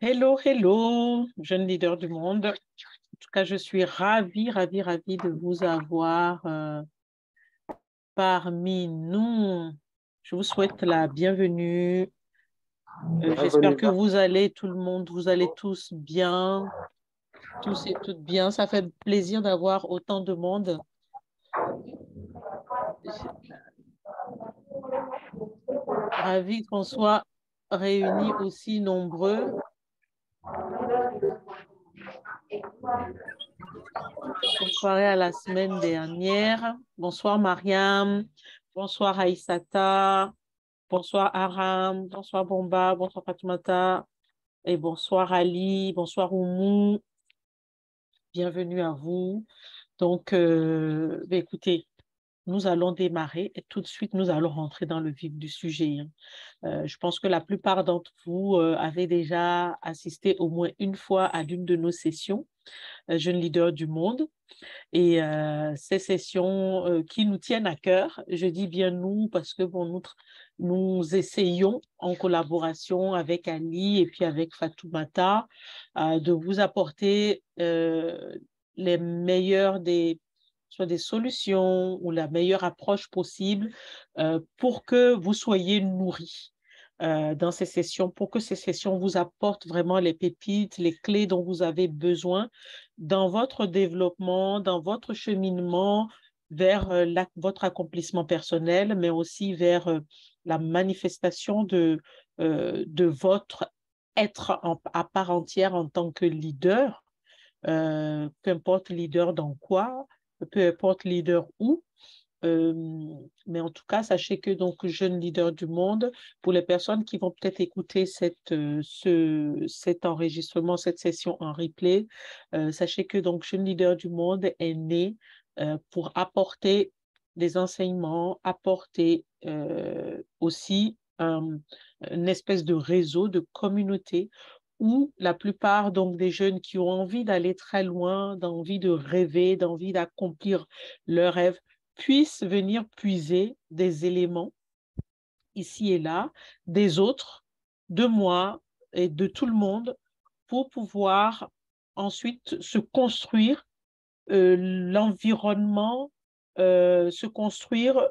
Hello, hello, jeune leader du monde. En tout cas, je suis ravie de vous avoir parmi nous. Je vous souhaite la bienvenue. J'espère Bienvenue, que vous allez, tout le monde, vous allez tous bien, tous et toutes bien. Ça fait plaisir d'avoir autant de monde. Ravi qu'on soit réunis aussi nombreux. Comparé à la semaine dernière. Bonsoir Mariam, bonsoir Aïssata, bonsoir Aram, bonsoir Bomba, bonsoir Fatoumata et bonsoir Ali, bonsoir Oumou. Bienvenue à vous. Donc, écoutez, nous allons démarrer et tout de suite, nous allons rentrer dans le vif du sujet, hein. Je pense que la plupart d'entre vous avaient déjà assisté au moins une fois à l'une de nos sessions, Jeunes leaders du monde. Et ces sessions qui nous tiennent à cœur, je dis bien nous parce que bon, nous essayons en collaboration avec Ali et puis avec Fatoumata de vous apporter les meilleures soit des solutions ou la meilleure approche possible pour que vous soyez nourris dans ces sessions, pour que ces sessions vous apportent vraiment les pépites, les clés dont vous avez besoin dans votre développement, dans votre cheminement vers votre accomplissement personnel, mais aussi vers la manifestation de votre être à part entière en tant que leader, peu importe leader dans quoi, peu importe leader où. Euh, mais en tout cas, sachez que donc jeune leader du monde, pour les personnes qui vont peut-être écouter cet enregistrement, cette session en replay, sachez que donc jeune leader du monde est né pour apporter des enseignements, apporter aussi une espèce de réseau, de communauté où la plupart donc des jeunes qui ont envie d'aller très loin, d'envie de rêver, d'envie d'accomplir leurs rêves, puissent venir puiser des éléments ici et là, des autres, de moi et de tout le monde, pour pouvoir ensuite se construire l'environnement, se construire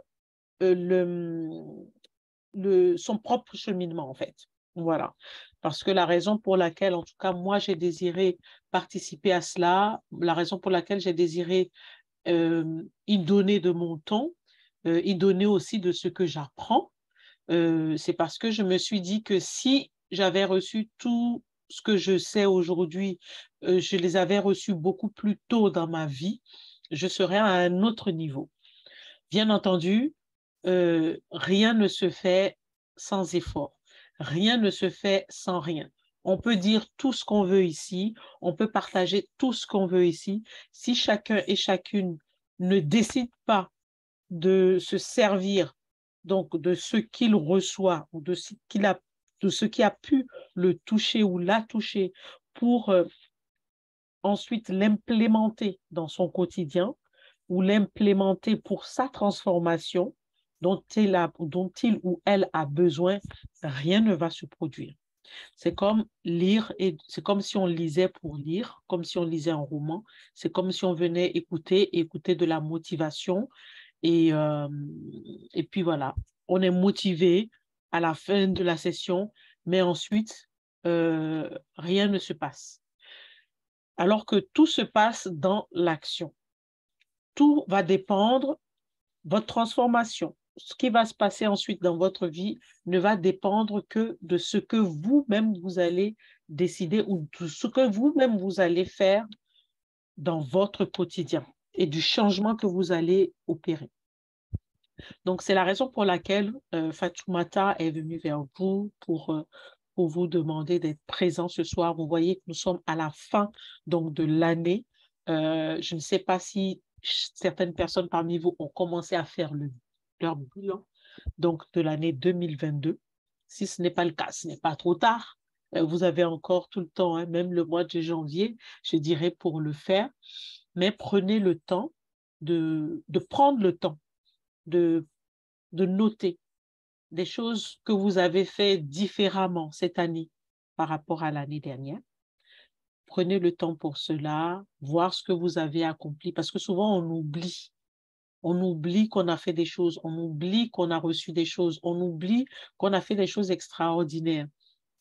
son propre cheminement, en fait. Voilà. Parce que la raison pour laquelle, en tout cas, moi, j'ai désiré participer à cela, la raison pour laquelle j'ai désiré y donner de mon temps, y donner aussi de ce que j'apprends. C'est parce que je me suis dit que si j'avais reçu tout ce que je sais aujourd'hui, je les avais reçus beaucoup plus tôt dans ma vie, je serais à un autre niveau. Bien entendu, rien ne se fait sans effort. Rien ne se fait sans rien. On peut dire tout ce qu'on veut ici, on peut partager tout ce qu'on veut ici. Si chacun et chacune ne décide pas de se servir donc de ce qu'il reçoit ou de ce qui a pu le toucher ou la toucher pour ensuite l'implémenter dans son quotidien ou l'implémenter pour sa transformation dont il ou elle a besoin, rien ne va se produire. C'est comme lire, et c'est comme si on lisait pour lire, comme si on lisait un roman, c'est comme si on venait écouter de la motivation et, euh, et puis voilà, on est motivé à la fin de la session, mais ensuite, rien ne se passe. Alors que tout se passe dans l'action. Tout va dépendre de votre transformation. Ce qui va se passer ensuite dans votre vie ne va dépendre que de ce que vous-même vous allez décider ou de ce que vous-même vous allez faire dans votre quotidien et du changement que vous allez opérer. Donc, c'est la raison pour laquelle Fatoumata est venue vers vous pour vous demander d'être présent ce soir. Vous voyez que nous sommes à la fin donc, de l'année. Je ne sais pas si certaines personnes parmi vous ont commencé à faire leur bilan donc, de l'année 2022. Si ce n'est pas le cas, ce n'est pas trop tard. Vous avez encore tout le temps, hein, même le mois de janvier, je dirais, pour le faire. Mais prenez le temps de prendre le temps de de noter des choses que vous avez fait différemment cette année. par rapport à l'année dernière. Prenez le temps pour cela, voir ce que vous avez accompli, parce que souvent on oublie. On oublie qu'on a fait des choses, on oublie qu'on a reçu des choses, on oublie qu'on a fait des choses extraordinaires.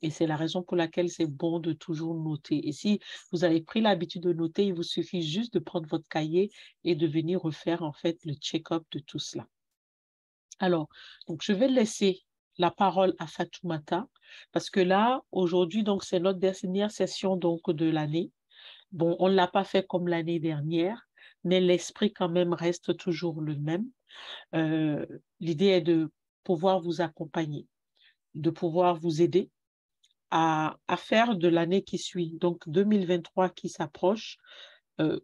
Et c'est la raison pour laquelle c'est bon de toujours noter. Et si vous avez pris l'habitude de noter, il vous suffit juste de prendre votre cahier et de venir refaire en fait le check-up de tout cela. Alors, donc je vais laisser la parole à Fatoumata parce que là, aujourd'hui, donc c'est notre dernière session donc de l'année. Bon, on ne l'a pas fait comme l'année dernière, mais l'esprit quand même reste toujours le même. L'idée est de pouvoir vous accompagner, de pouvoir vous aider à faire de l'année qui suit, donc 2023 qui s'approche, euh,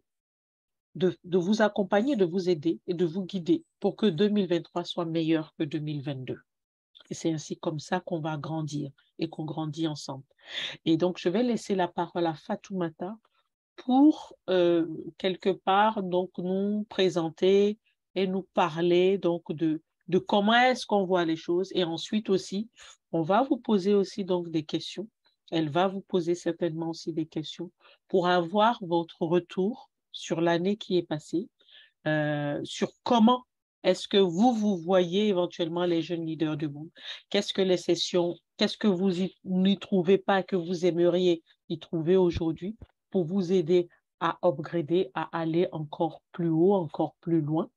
de vous accompagner, de vous aider et de vous guider pour que 2023 soit meilleur que 2022. Et c'est ainsi comme ça qu'on va grandir et qu'on grandit ensemble. Et donc, je vais laisser la parole à Fatoumata pour quelque part donc nous présenter et nous parler donc de comment est-ce qu'on voit les choses. Et ensuite aussi, on va vous poser aussi donc des questions. Elle va vous poser certainement aussi des questions pour avoir votre retour sur l'année qui est passée, sur comment est-ce que vous voyez éventuellement les jeunes leaders du monde. Qu'est-ce que les sessions, qu'est-ce que vous n'y trouvez pas, que vous aimeriez y trouver aujourd'hui pour vous aider à upgrader, à aller encore plus haut, encore plus loin.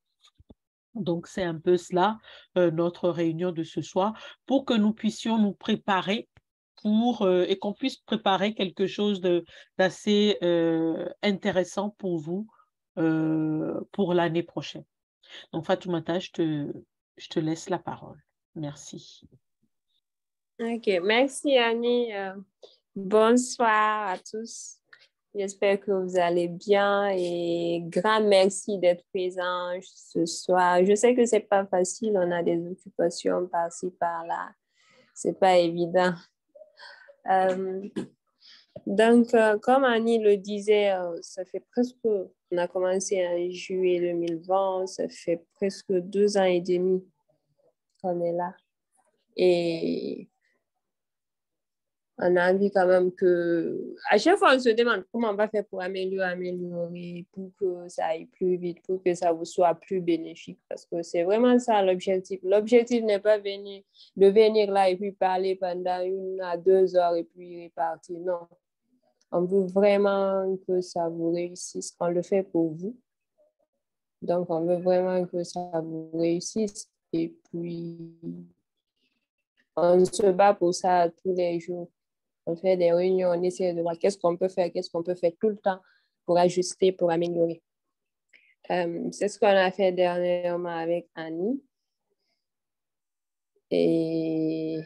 Donc, c'est un peu cela, notre réunion de ce soir, pour que nous puissions nous préparer et qu'on puisse préparer quelque chose d'assez intéressant pour vous pour l'année prochaine. Donc, Fatoumata, je te laisse la parole. Merci. Ok, merci Annie. Bonsoir à tous. J'espère que vous allez bien et grand merci d'être présent ce soir. Je sais que c'est pas facile, on a des occupations par-ci, par-là. C'est pas évident. Donc, comme Annie le disait, ça fait on a commencé en juillet 2020, ça fait presque 2 ans et demi qu'on est là. Et on a envie quand même à chaque fois, on se demande comment on va faire pour améliorer, pour que ça aille plus vite, pour que ça vous soit plus bénéfique. Parce que c'est vraiment ça l'objectif. L'objectif n'est pas de venir là et puis parler pendant 1 à 2 heures et puis repartir. Non. On veut vraiment que ça vous réussisse. On le fait pour vous. Donc, on veut vraiment que ça vous réussisse. Et puis, on se bat pour ça tous les jours. On fait des réunions, on essaie de voir qu'est-ce qu'on peut faire tout le temps pour ajuster, pour améliorer. C'est ce qu'on a fait dernièrement avec Annie. Et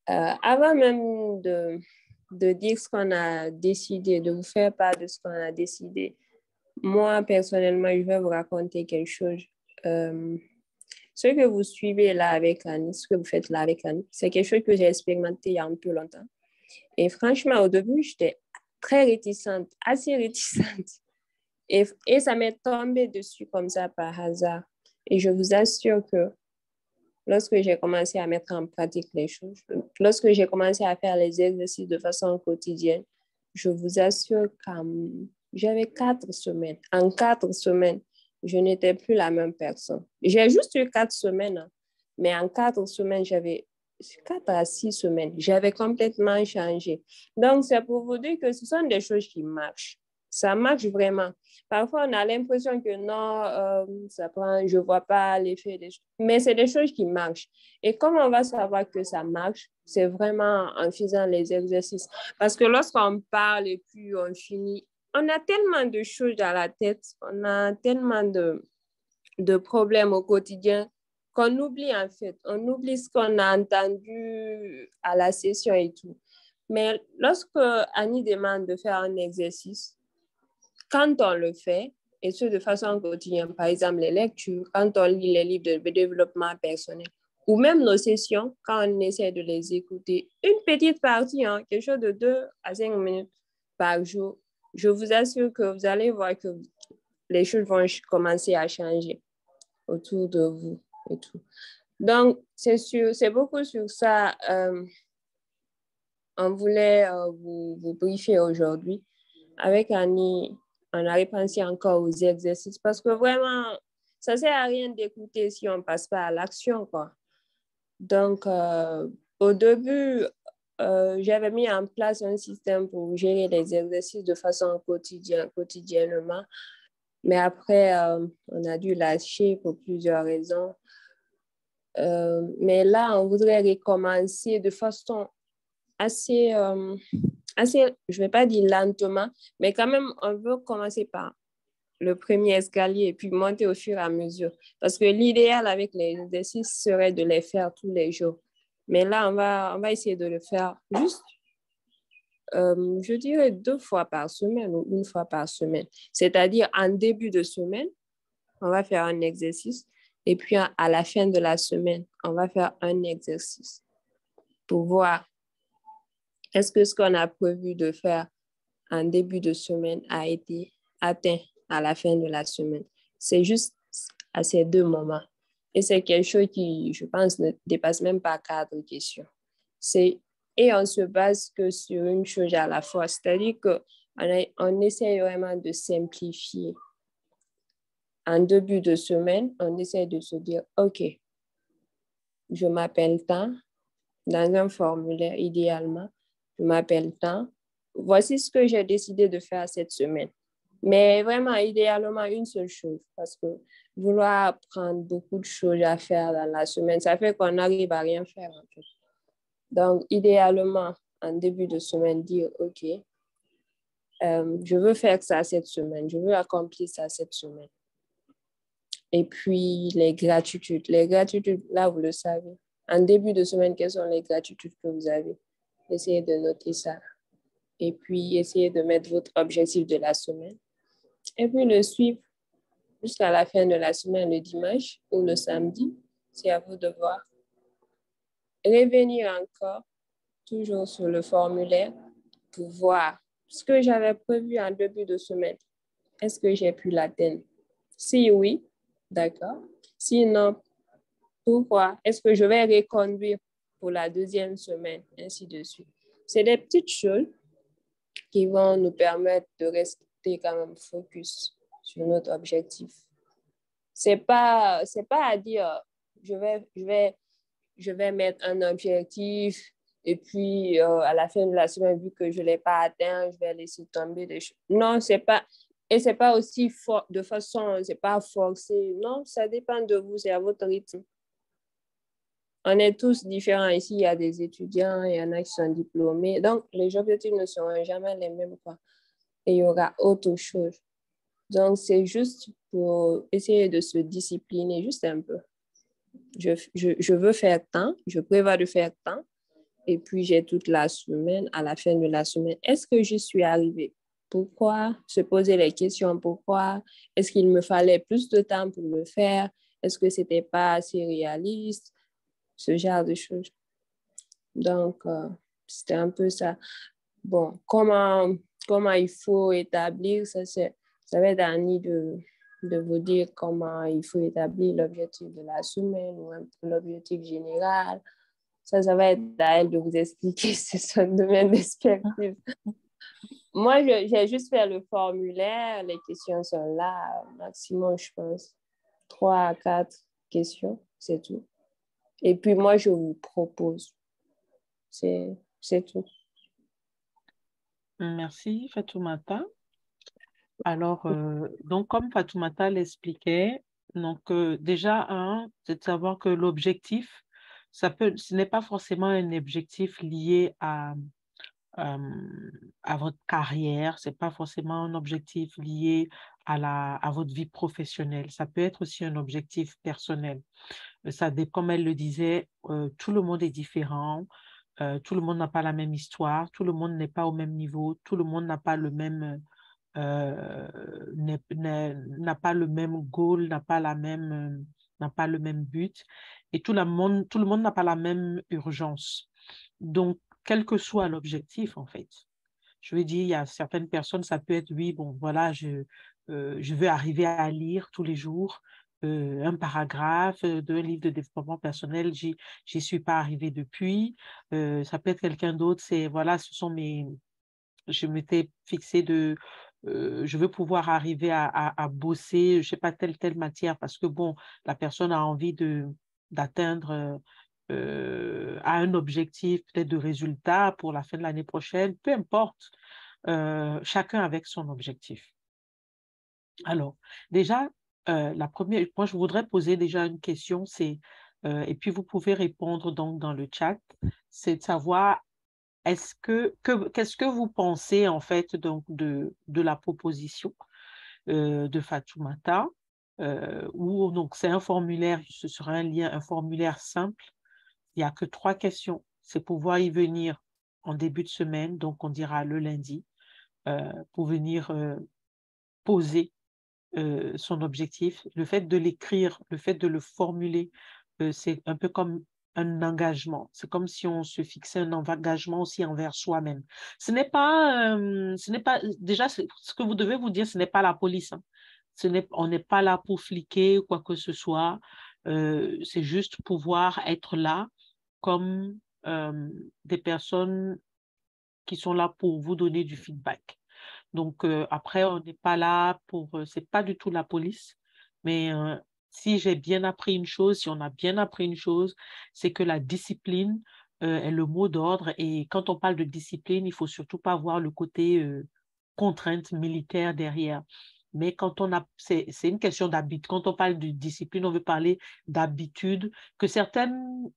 avant même de dire ce qu'on a décidé, de vous faire part de ce qu'on a décidé, moi, personnellement, je vais vous raconter quelque chose. Ce que vous suivez là avec Annie, ce que vous faites là avec Annie, c'est quelque chose que j'ai expérimenté il y a un peu longtemps. Et franchement, au début, j'étais très réticente, assez réticente. Et ça m'est tombé dessus comme ça par hasard. Et je vous assure que lorsque j'ai commencé à mettre en pratique les choses, lorsque j'ai commencé à faire les exercices de façon quotidienne, je vous assure que j'avais 4 semaines. En 4 semaines, je n'étais plus la même personne. J'ai juste eu 4 semaines, hein, mais en 4 semaines, 4 à 6 semaines, j'avais complètement changé. Donc, c'est pour vous dire que ce sont des choses qui marchent. Ça marche vraiment. Parfois, on a l'impression que non, je ne vois pas l'effet des choses. Mais c'est des choses qui marchent. Et comment on va savoir que ça marche? C'est vraiment en faisant les exercices. Parce que lorsqu'on parle et puis on finit, on a tellement de choses dans la tête, on a tellement de problèmes au quotidien qu'on oublie en fait. On oublie ce qu'on a entendu à la session et tout. Mais lorsque Annie demande de faire un exercice, quand on le fait, et ce de façon quotidienne, par exemple les lectures, quand on lit les livres de développement personnel, ou même nos sessions, quand on essaie de les écouter, une petite partie, hein, quelque chose de 2 à 5 minutes par jour, je vous assure que vous allez voir que les choses vont commencer à changer autour de vous et tout. Donc, c'est beaucoup sur ça. on voulait vous briefer aujourd'hui. Avec Annie, on a repensé encore aux exercices parce que vraiment, ça ne sert à rien d'écouter si on ne passe pas à l'action, quoi. Donc, au début, j'avais mis en place un système pour gérer les exercices de façon quotidiennement. Mais après, on a dû lâcher pour plusieurs raisons. Mais là, on voudrait recommencer de façon assez, je ne vais pas dire lentement, mais quand même, on veut commencer par le premier escalier et puis monter au fur et à mesure. Parce que l'idéal avec les exercices serait de les faire tous les jours. Mais là, on va essayer de le faire juste, je dirais 2 fois par semaine ou 1 fois par semaine. C'est-à-dire, en début de semaine, on va faire un exercice. Et puis, à la fin de la semaine, on va faire un exercice pour voir est-ce que ce qu'on a prévu de faire en début de semaine a été atteint à la fin de la semaine. C'est juste à ces 2 moments. Et c'est quelque chose qui, je pense, ne dépasse même pas 4 questions. Et on se base que sur une chose à la fois. C'est-à-dire qu'on essaie vraiment de simplifier. En début de semaine, on essaie de se dire, OK, je m'appelle tant, dans un formulaire idéalement, je m'appelle tant. Voici ce que j'ai décidé de faire cette semaine. Mais vraiment, idéalement, une seule chose, parce que vouloir prendre beaucoup de choses à faire dans la semaine, ça fait qu'on n'arrive à rien faire en fait. Donc, idéalement, en début de semaine, dire, OK, je veux faire ça cette semaine, je veux accomplir ça cette semaine. Et puis, les gratitudes. Les gratitudes, là, vous le savez. En début de semaine, quelles sont les gratitudes que vous avez? Essayez de noter ça. Et puis, essayez de mettre votre objectif de la semaine. Et puis, le suivre jusqu'à la fin de la semaine, le dimanche ou le samedi. C'est à vous de voir. Revenir encore, toujours sur le formulaire, pour voir ce que j'avais prévu en début de semaine. Est-ce que j'ai pu l'atteindre? Si oui, d'accord. Sinon, pourquoi? Est-ce que je vais reconduire pour la 2e semaine, ainsi de suite. C'est des petites choses qui vont nous permettre de rester quand même focus sur notre objectif. C'est pas à dire je vais mettre un objectif et puis à la fin de la semaine, vu que je l'ai pas atteint, je vais laisser tomber des choses. Non, c'est pas aussi de façon, c'est pas forcé. Non, ça dépend de vous, c'est à votre rythme. On est tous différents ici, il y a des étudiants, il y en a qui sont diplômés. Donc, les objectifs ne seront jamais les mêmes, quoi. Et il y aura autre chose. Donc, c'est juste pour essayer de se discipliner juste un peu. Je veux faire tant, je prévois de faire tant, et puis j'ai toute la semaine, à la fin de la semaine, est-ce que j'y suis arrivée? Pourquoi? Se poser les questions, pourquoi? Est-ce qu'il me fallait plus de temps pour le faire? Est-ce que c'était pas assez réaliste? Ce genre de choses. Donc, c'était un peu ça. Bon, comment il faut établir, ça va être à Annie de vous dire comment il faut établir l'objectif de la semaine ou l'objectif général. Ça va être à elle de vous expliquer, c'est son domaine d'expertise. Moi, j'ai juste fait le formulaire, les questions sont là, maximum, je pense, 3 à 4 questions, c'est tout. Et puis moi, je vous propose. C'est tout. Merci, Fatoumata. Alors, donc, comme Fatoumata l'expliquait, donc, déjà, c'est de savoir que l'objectif, ce n'est pas forcément un objectif lié à votre carrière, c'est pas forcément un objectif lié à votre vie professionnelle. Ça peut être aussi un objectif personnel. Comme elle le disait, tout le monde est différent. Tout le monde n'a pas la même histoire, tout le monde n'est pas au même niveau, tout le monde n'a pas le même n'a pas le même goal, n'a pas le même but, et tout le monde n'a pas la même urgence. Donc, quel que soit l'objectif, en fait, je veux dire, il y a certaines personnes, ça peut être, oui, bon, voilà, je veux arriver à lire tous les jours. un paragraphe d'un livre de développement personnel, j'y suis pas arrivée depuis. Ça peut être quelqu'un d'autre, voilà, je m'étais fixé je veux pouvoir arriver à bosser, je sais pas, telle matière, parce que bon, la personne a envie d'atteindre à un objectif, peut-être de résultat pour la fin de l'année prochaine, peu importe, chacun avec son objectif. Alors, déjà, la première, moi, je voudrais poser déjà une question, et puis vous pouvez répondre donc dans le chat, c'est de savoir qu'est-ce que vous pensez en fait donc de la proposition de Fatoumata, où donc c'est un formulaire, ce sera un formulaire simple. Il n'y a que 3 questions. C'est pouvoir y venir en début de semaine, donc on dira le lundi, pour venir poser son objectif. Le fait de l'écrire, le fait de le formuler, c'est un peu comme un engagement. C'est comme si on se fixait un engagement aussi envers soi-même. Déjà, ce que vous devez vous dire, ce n'est pas la police, hein. On n'est pas là pour fliquer ou quoi que ce soit. C'est juste pouvoir être là comme des personnes qui sont là pour vous donner du feedback. Donc, après, on n'est pas là c'est pas du tout la police, mais si j'ai bien appris une chose, si on a bien appris une chose, c'est que la discipline est le mot d'ordre. Et quand on parle de discipline, il faut surtout pas voir le côté contrainte militaire derrière. Mais c'est une question d'habitude. Quand on parle de discipline, on veut parler d'habitude que certaines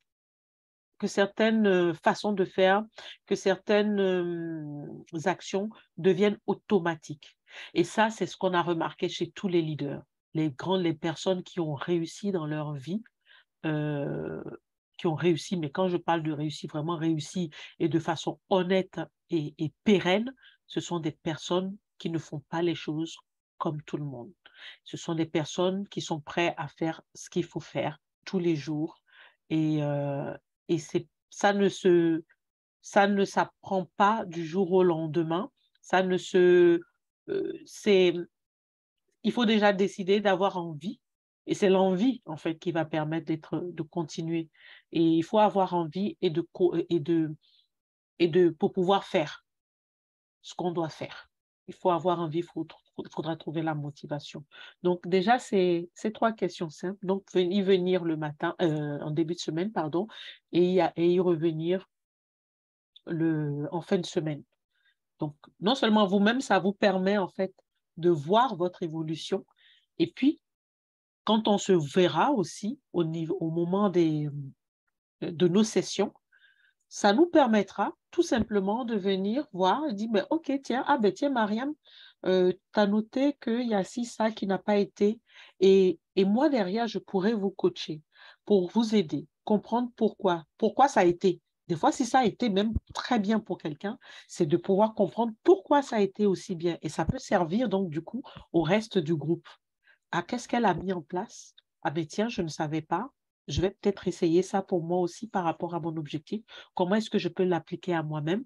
façons de faire, que certaines actions deviennent automatiques. Et ça, c'est ce qu'on a remarqué chez tous les leaders, les personnes qui ont réussi dans leur vie, euh, qui ont réussi, mais quand je parle de réussi, vraiment réussi et de façon honnête et pérenne, ce sont des personnes qui ne font pas les choses comme tout le monde. Ce sont des personnes qui sont prêtes à faire ce qu'il faut faire tous les jours et, et ça ne s'apprend pas du jour au lendemain. Ça ne se, c'est, il faut déjà décider d'avoir envie. Et c'est l'envie, en fait, qui va permettre de continuer. Et il faut avoir envie pour pouvoir faire ce qu'on doit faire. Il faut avoir envie, il faudra trouver la motivation. Donc, déjà, c'est ces 3 questions simples. Donc, y venir le matin, en début de semaine, pardon, et y revenir en fin de semaine. Donc, non seulement vous-même, ça vous permet, en fait, de voir votre évolution. Et puis, quand on se verra aussi au moment de nos sessions, ça nous permettra tout simplement de venir voir et dire, ben, OK, tiens, ben, tiens, Mariam, tu as noté qu'il y a ci, ça qui n'a pas été. Et moi, derrière, je pourrais vous coacher pour vous aider, comprendre pourquoi ça a été. Des fois, si ça a été même très bien pour quelqu'un, c'est de pouvoir comprendre pourquoi ça a été aussi bien. Et ça peut servir donc du coup au reste du groupe. Ah, qu'est-ce qu'elle a mis en place? Ah ben tiens, je ne savais pas. Je vais peut-être essayer ça pour moi aussi par rapport à mon objectif. Comment est-ce que je peux l'appliquer à moi-même?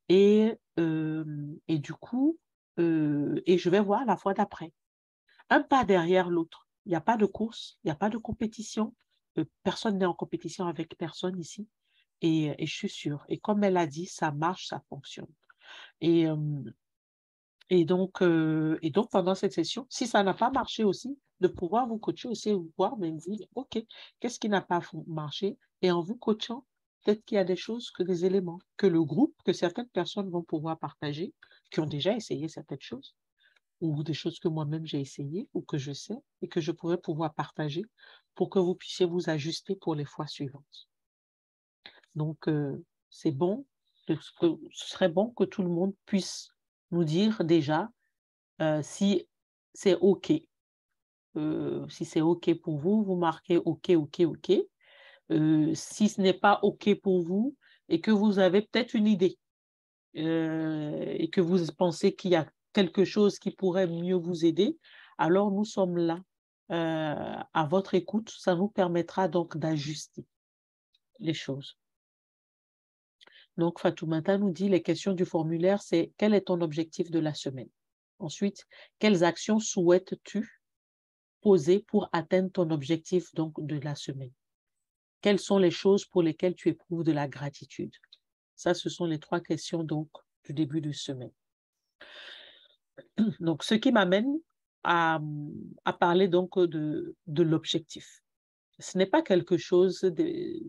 Et du coup, et je vais voir la fois d'après. Un pas derrière l'autre. Il n'y a pas de course, il n'y a pas de compétition. Personne n'est en compétition avec personne ici. Et je suis sûre. Et comme elle a dit, ça marche, ça fonctionne. Et, euh, et donc, pendant cette session, si ça n'a pas marché aussi, de pouvoir vous coacher aussi et vous voir, mais me dire, OK, qu'est-ce qui n'a pas marché? Et en vous coachant, peut-être qu'il y a des choses, des éléments, que le groupe, que certaines personnes vont pouvoir partager, qui ont déjà essayé certaines choses, ou des choses que moi-même j'ai essayées, ou que je sais, et que je pourrais pouvoir partager pour que vous puissiez vous ajuster pour les fois suivantes. Donc, c'est bon, ce serait bon que tout le monde puisse nous dire déjà si c'est OK. Si c'est OK pour vous, vous marquez OK, OK, OK. Si ce n'est pas OK pour vous et que vous avez peut-être une idée et que vous pensez qu'il y a quelque chose qui pourrait mieux vous aider, alors nous sommes là à votre écoute. Ça nous permettra donc d'ajuster les choses. Donc, Fatoumata nous dit, les questions du formulaire, c'est quel est ton objectif de la semaine? Ensuite, quelles actions souhaites-tu poser pour atteindre ton objectif donc, de la semaine? Quelles sont les choses pour lesquelles tu éprouves de la gratitude? Ça, ce sont les 3 questions donc, du début de semaine. Donc, ce qui m'amène à parler donc de l'objectif. Ce n'est pas quelque chose,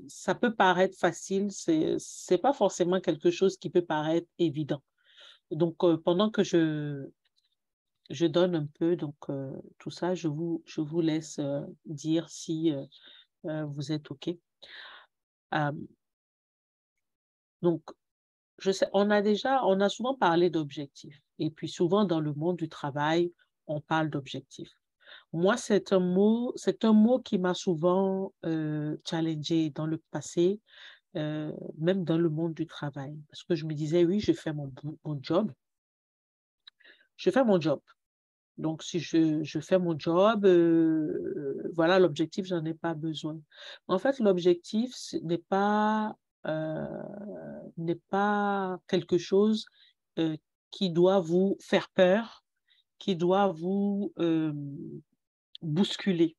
ça peut paraître facile, c'est pas forcément quelque chose qui peut paraître évident. Donc, pendant que je donne un peu donc, tout ça, je vous laisse dire si vous êtes OK. Donc, je sais, on a souvent parlé d'objectifs. Et puis souvent dans le monde du travail, on parle d'objectifs. Moi, c'est un mot qui m'a souvent challengée dans le passé, même dans le monde du travail. Parce que je me disais, oui, je fais mon job. Je fais mon job. Donc, si je fais mon job, voilà, l'objectif, j'en ai pas besoin. En fait, l'objectif euh, n'est pas quelque chose qui doit vous faire peur, qui doit vous bousculer.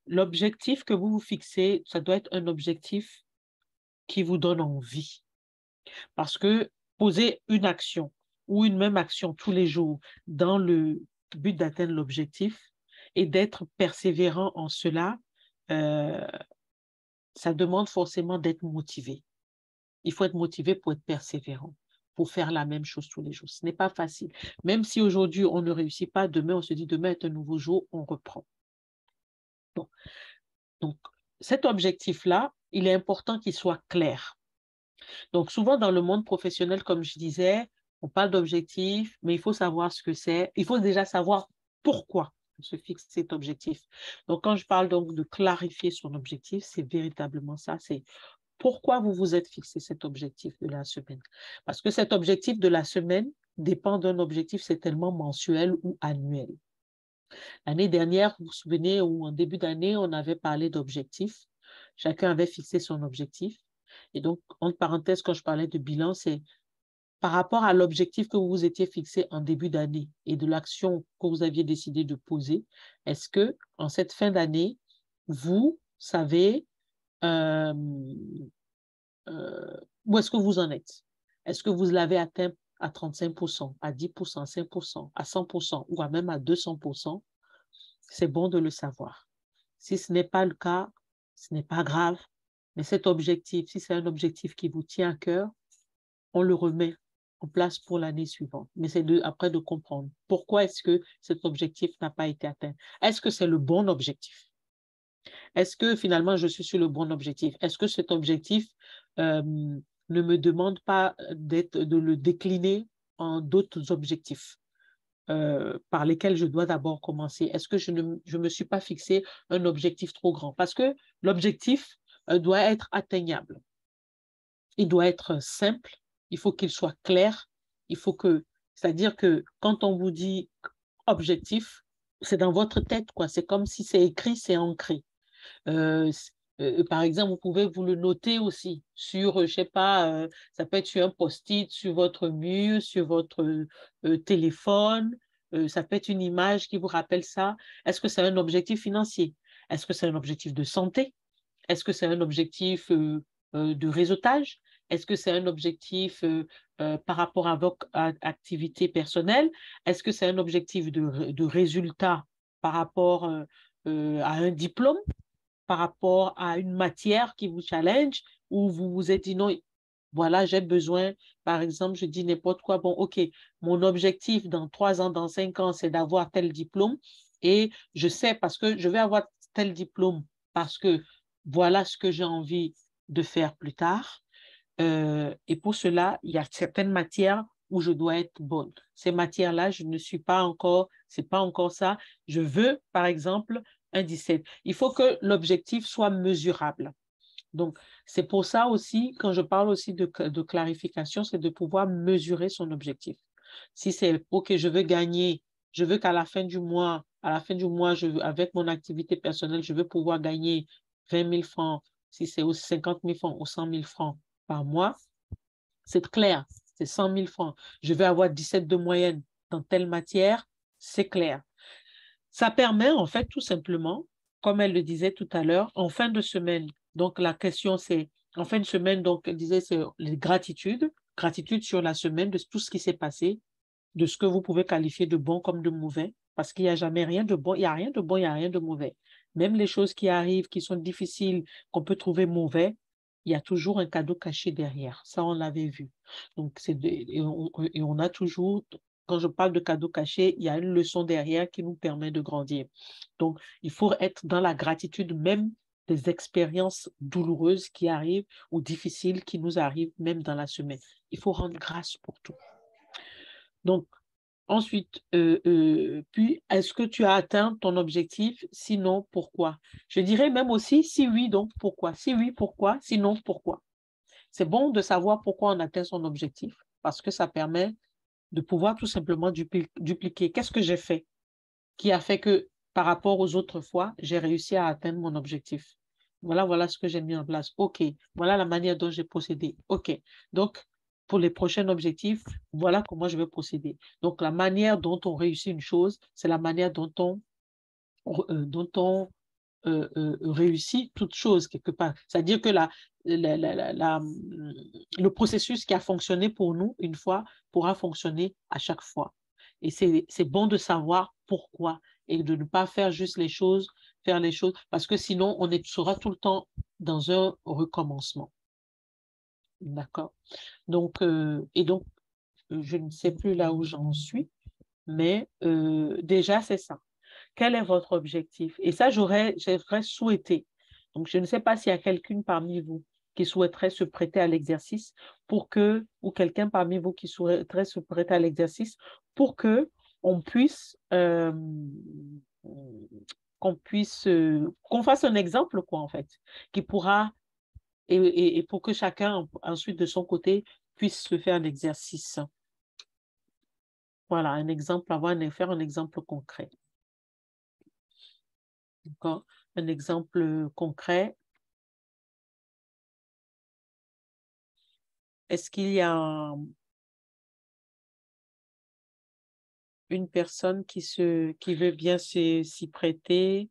L'objectif que vous vous fixez, ça doit être un objectif qui vous donne envie. Parce que poser une action ou une même action tous les jours dans le but d'atteindre l'objectif et d'être persévérant en cela, ça demande forcément d'être motivé. Il faut être motivé pour être persévérant, pour faire la même chose tous les jours. Ce n'est pas facile. Même si aujourd'hui on ne réussit pas, demain on se dit demain est un nouveau jour, on reprend. Bon. Donc, cet objectif-là, il est important qu'il soit clair. Donc, souvent dans le monde professionnel, comme je disais, on parle d'objectif, mais il faut savoir ce que c'est. Il faut déjà savoir pourquoi on se fixe cet objectif. Donc, quand je parle donc de clarifier son objectif, c'est véritablement ça, c'est pourquoi vous vous êtes fixé cet objectif de la semaine. Parce que cet objectif de la semaine dépend d'un objectif certainement mensuel ou annuel. L'année dernière, vous vous souvenez, ou en début d'année, on avait parlé d'objectifs. Chacun avait fixé son objectif. Et donc, entre parenthèses, quand je parlais de bilan, c'est par rapport à l'objectif que vous vous étiez fixé en début d'année et de l'action que vous aviez décidé de poser, est-ce que en cette fin d'année, vous savez où est-ce que vous en êtes? Est-ce que vous l'avez atteint à 35%, à 10%, 5%, à 100% ou à même à 200%? C'est bon de le savoir. Si ce n'est pas le cas, ce n'est pas grave. Mais cet objectif, si c'est un objectif qui vous tient à cœur, on le remet en place pour l'année suivante. Mais c'est après de comprendre pourquoi est-ce que cet objectif n'a pas été atteint. Est-ce que c'est le bon objectif? Est-ce que finalement je suis sur le bon objectif? Est-ce que cet objectif ne me demande pas de le décliner en d'autres objectifs par lesquels je dois d'abord commencer? Est-ce que je ne me suis pas fixé un objectif trop grand? Parce que l'objectif doit être atteignable. Il doit être simple, il faut qu'il soit clair, c'est-à-dire que quand on vous dit objectif, c'est dans votre tête, quoi. C'est comme si c'est écrit, c'est ancré. Par exemple, vous pouvez vous le noter aussi sur, je sais pas, ça peut être sur un post-it, sur votre mur, sur votre téléphone, ça peut être une image qui vous rappelle ça. Est-ce que c'est un objectif financier? Est-ce que c'est un objectif de santé? Est-ce que c'est un objectif de réseautage? Est-ce que c'est un objectif par rapport à votre activité personnelle? Est-ce que c'est un objectif de résultat par rapport à un diplôme? Par rapport à une matière qui vous challenge, ou vous vous êtes dit non, voilà, j'ai besoin, par exemple, je dis n'importe quoi, bon, ok, mon objectif dans 3 ans, dans 5 ans, c'est d'avoir tel diplôme, et je sais parce que je vais avoir tel diplôme, parce que voilà ce que j'ai envie de faire plus tard. Et pour cela, il y a certaines matières où je dois être bonne. Ces matières-là, je ne suis pas encore, c'est pas encore ça. Je veux, par exemple, un 17. Il faut que l'objectif soit mesurable. Donc, c'est pour ça aussi, quand je parle aussi de clarification, c'est de pouvoir mesurer son objectif. Si c'est, OK, je veux qu'à la fin du mois, avec mon activité personnelle, je veux pouvoir gagner 20 000 francs, si c'est 50 000 francs ou 100 000 francs par mois, c'est clair, c'est 100 000 francs. Je vais avoir 17 de moyenne dans telle matière, c'est clair. Ça permet en fait tout simplement, comme elle le disait tout à l'heure, en fin de semaine. Donc la question c'est, en fin de semaine, donc elle disait c'est les gratitudes, gratitude sur la semaine de tout ce qui s'est passé, de ce que vous pouvez qualifier de bon comme de mauvais, parce qu'il n'y a jamais rien de bon, il n'y a rien de bon, il n'y a rien de mauvais. Même les choses qui arrivent, qui sont difficiles, qu'on peut trouver mauvais, il y a toujours un cadeau caché derrière. Ça, on l'avait vu. Donc, et on a toujours, quand je parle de cadeau caché, il y a une leçon derrière qui nous permet de grandir. Donc, il faut être dans la gratitude même des expériences douloureuses qui arrivent ou difficiles qui nous arrivent même dans la semaine. Il faut rendre grâce pour tout. Donc, ensuite, puis, est-ce que tu as atteint ton objectif? Sinon, pourquoi? Je dirais même aussi, si oui, donc pourquoi? Si oui, pourquoi? Sinon, pourquoi? C'est bon de savoir pourquoi on atteint son objectif, parce que ça permet de pouvoir tout simplement dupliquer. Qu'est-ce que j'ai fait qui a fait que, par rapport aux autres fois, j'ai réussi à atteindre mon objectif? Voilà ce que j'ai mis en place. OK. Voilà la manière dont j'ai procédé. OK. Donc, pour les prochains objectifs, voilà comment je vais procéder. Donc, la manière dont on réussit une chose, c'est la manière dont on réussit toute chose quelque part. C'est-à-dire que le processus qui a fonctionné pour nous une fois pourra fonctionner à chaque fois. Et c'est bon de savoir pourquoi et de ne pas faire juste faire les choses, parce que sinon, sera tout le temps dans un recommencement. D'accord? Donc, je ne sais plus là où j'en suis, mais déjà, c'est ça. Quel est votre objectif? Et ça, j'aurais souhaité. Donc, je ne sais pas s'il y a quelqu'un parmi vous qui souhaiterait se prêter à l'exercice ou quelqu'un parmi vous qui souhaiterait se prêter à l'exercice pour que on puisse, qu'on fasse un exemple, quoi, en fait, qui pourra, et pour que chacun, ensuite, de son côté, puisse se faire un exercice. Voilà, un exemple, faire un exemple concret. D'accord? Un exemple concret. Est-ce qu'il y a une personne qui veut bien s'y prêter?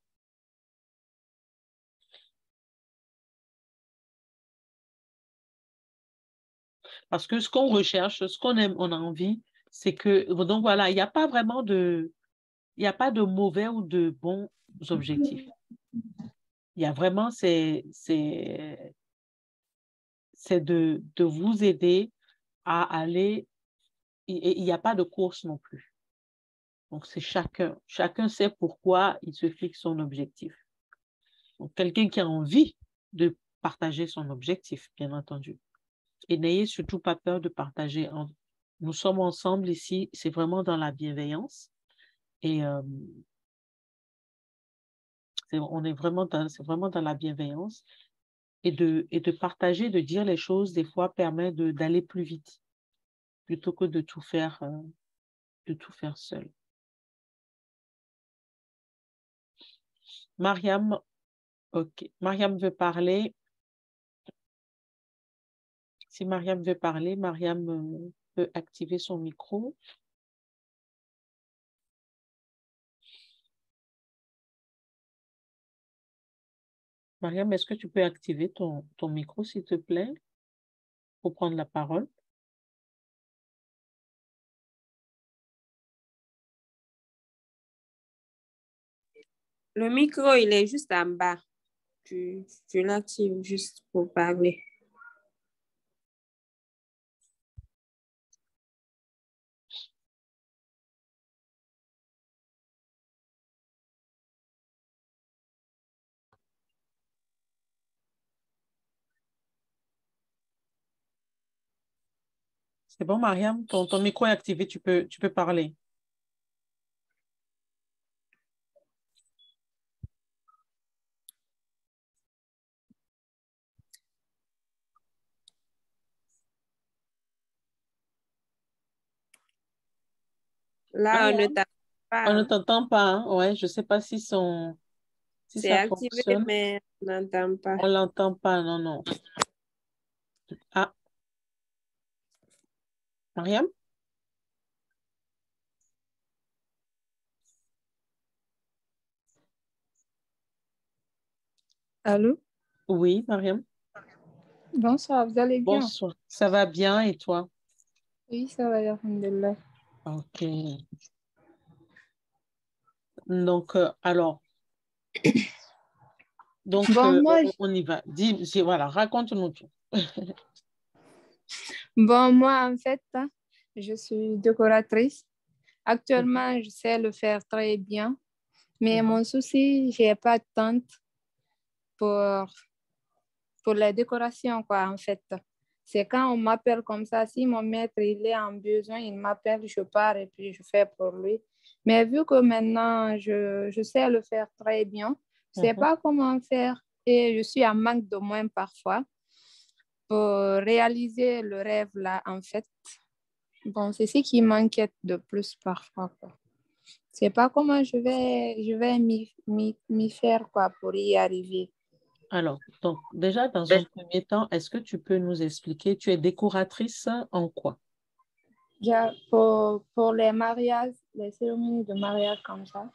Parce que ce qu'on recherche, ce qu'on aime, on a envie, c'est que, donc voilà, il n'y a pas vraiment il n'y a pas de mauvais ou de bons objectifs. Il y a vraiment, c'est de vous aider à aller, et il n'y a pas de course non plus. Donc, c'est chacun sait pourquoi il se fixe son objectif. Donc, quelqu'un qui a envie de partager son objectif, bien entendu. Et n'ayez surtout pas peur de partager. Nous sommes ensemble ici, c'est vraiment dans la bienveillance. Et c'est vraiment dans la bienveillance. Et de partager, de dire les choses, des fois, permet d'aller plus vite, plutôt que de tout faire seul. Mariam, ok. Mariam veut parler. Si Mariam veut parler, Mariam peut activer son micro. Mariam, est-ce que tu peux activer ton micro, s'il te plaît, pour prendre la parole? Le micro, il est juste en bas. Tu l'actives juste pour parler. C'est bon, Mariam, ton micro est activé, tu peux parler. Là, on ne Mariam, t'entend pas, on ne hein. t'entend pas, hein? Ouais, je ne sais pas si C'est ça activé, fonctionne. mais on n'entend pas. On ne l'entend pas, non, non. Ah, Mariam? Allô? Oui, Mariam. Bonsoir, vous allez bien? Bonsoir. Ça va bien et toi? Oui, ça va, alhamdulillah. Ok. Donc, alors, Bon, moi, on y va. Voilà, raconte-nous tout. en fait, hein, je suis décoratrice. Actuellement, je sais le faire très bien, mais Mhm. mon souci, j'ai pas de temps pour, pour les décorations, quoi, en fait. C'est quand on m'appelle comme ça, si mon maître, il est en besoin, il m'appelle, je pars et puis je fais pour lui. Mais vu que maintenant, je sais le faire très bien, je sais Mhm. pas comment faire et je suis en manque de moyens parfois pour réaliser le rêve là, en fait. Bon, c'est ce qui m'inquiète de plus parfois, quoi. Je sais pas comment je vais m'y faire, quoi, pour y arriver. Alors, donc, déjà, dans un premier temps, est-ce que tu peux nous expliquer, tu es décoratrice en quoi? Pour les mariages, les cérémonies de mariage comme ça,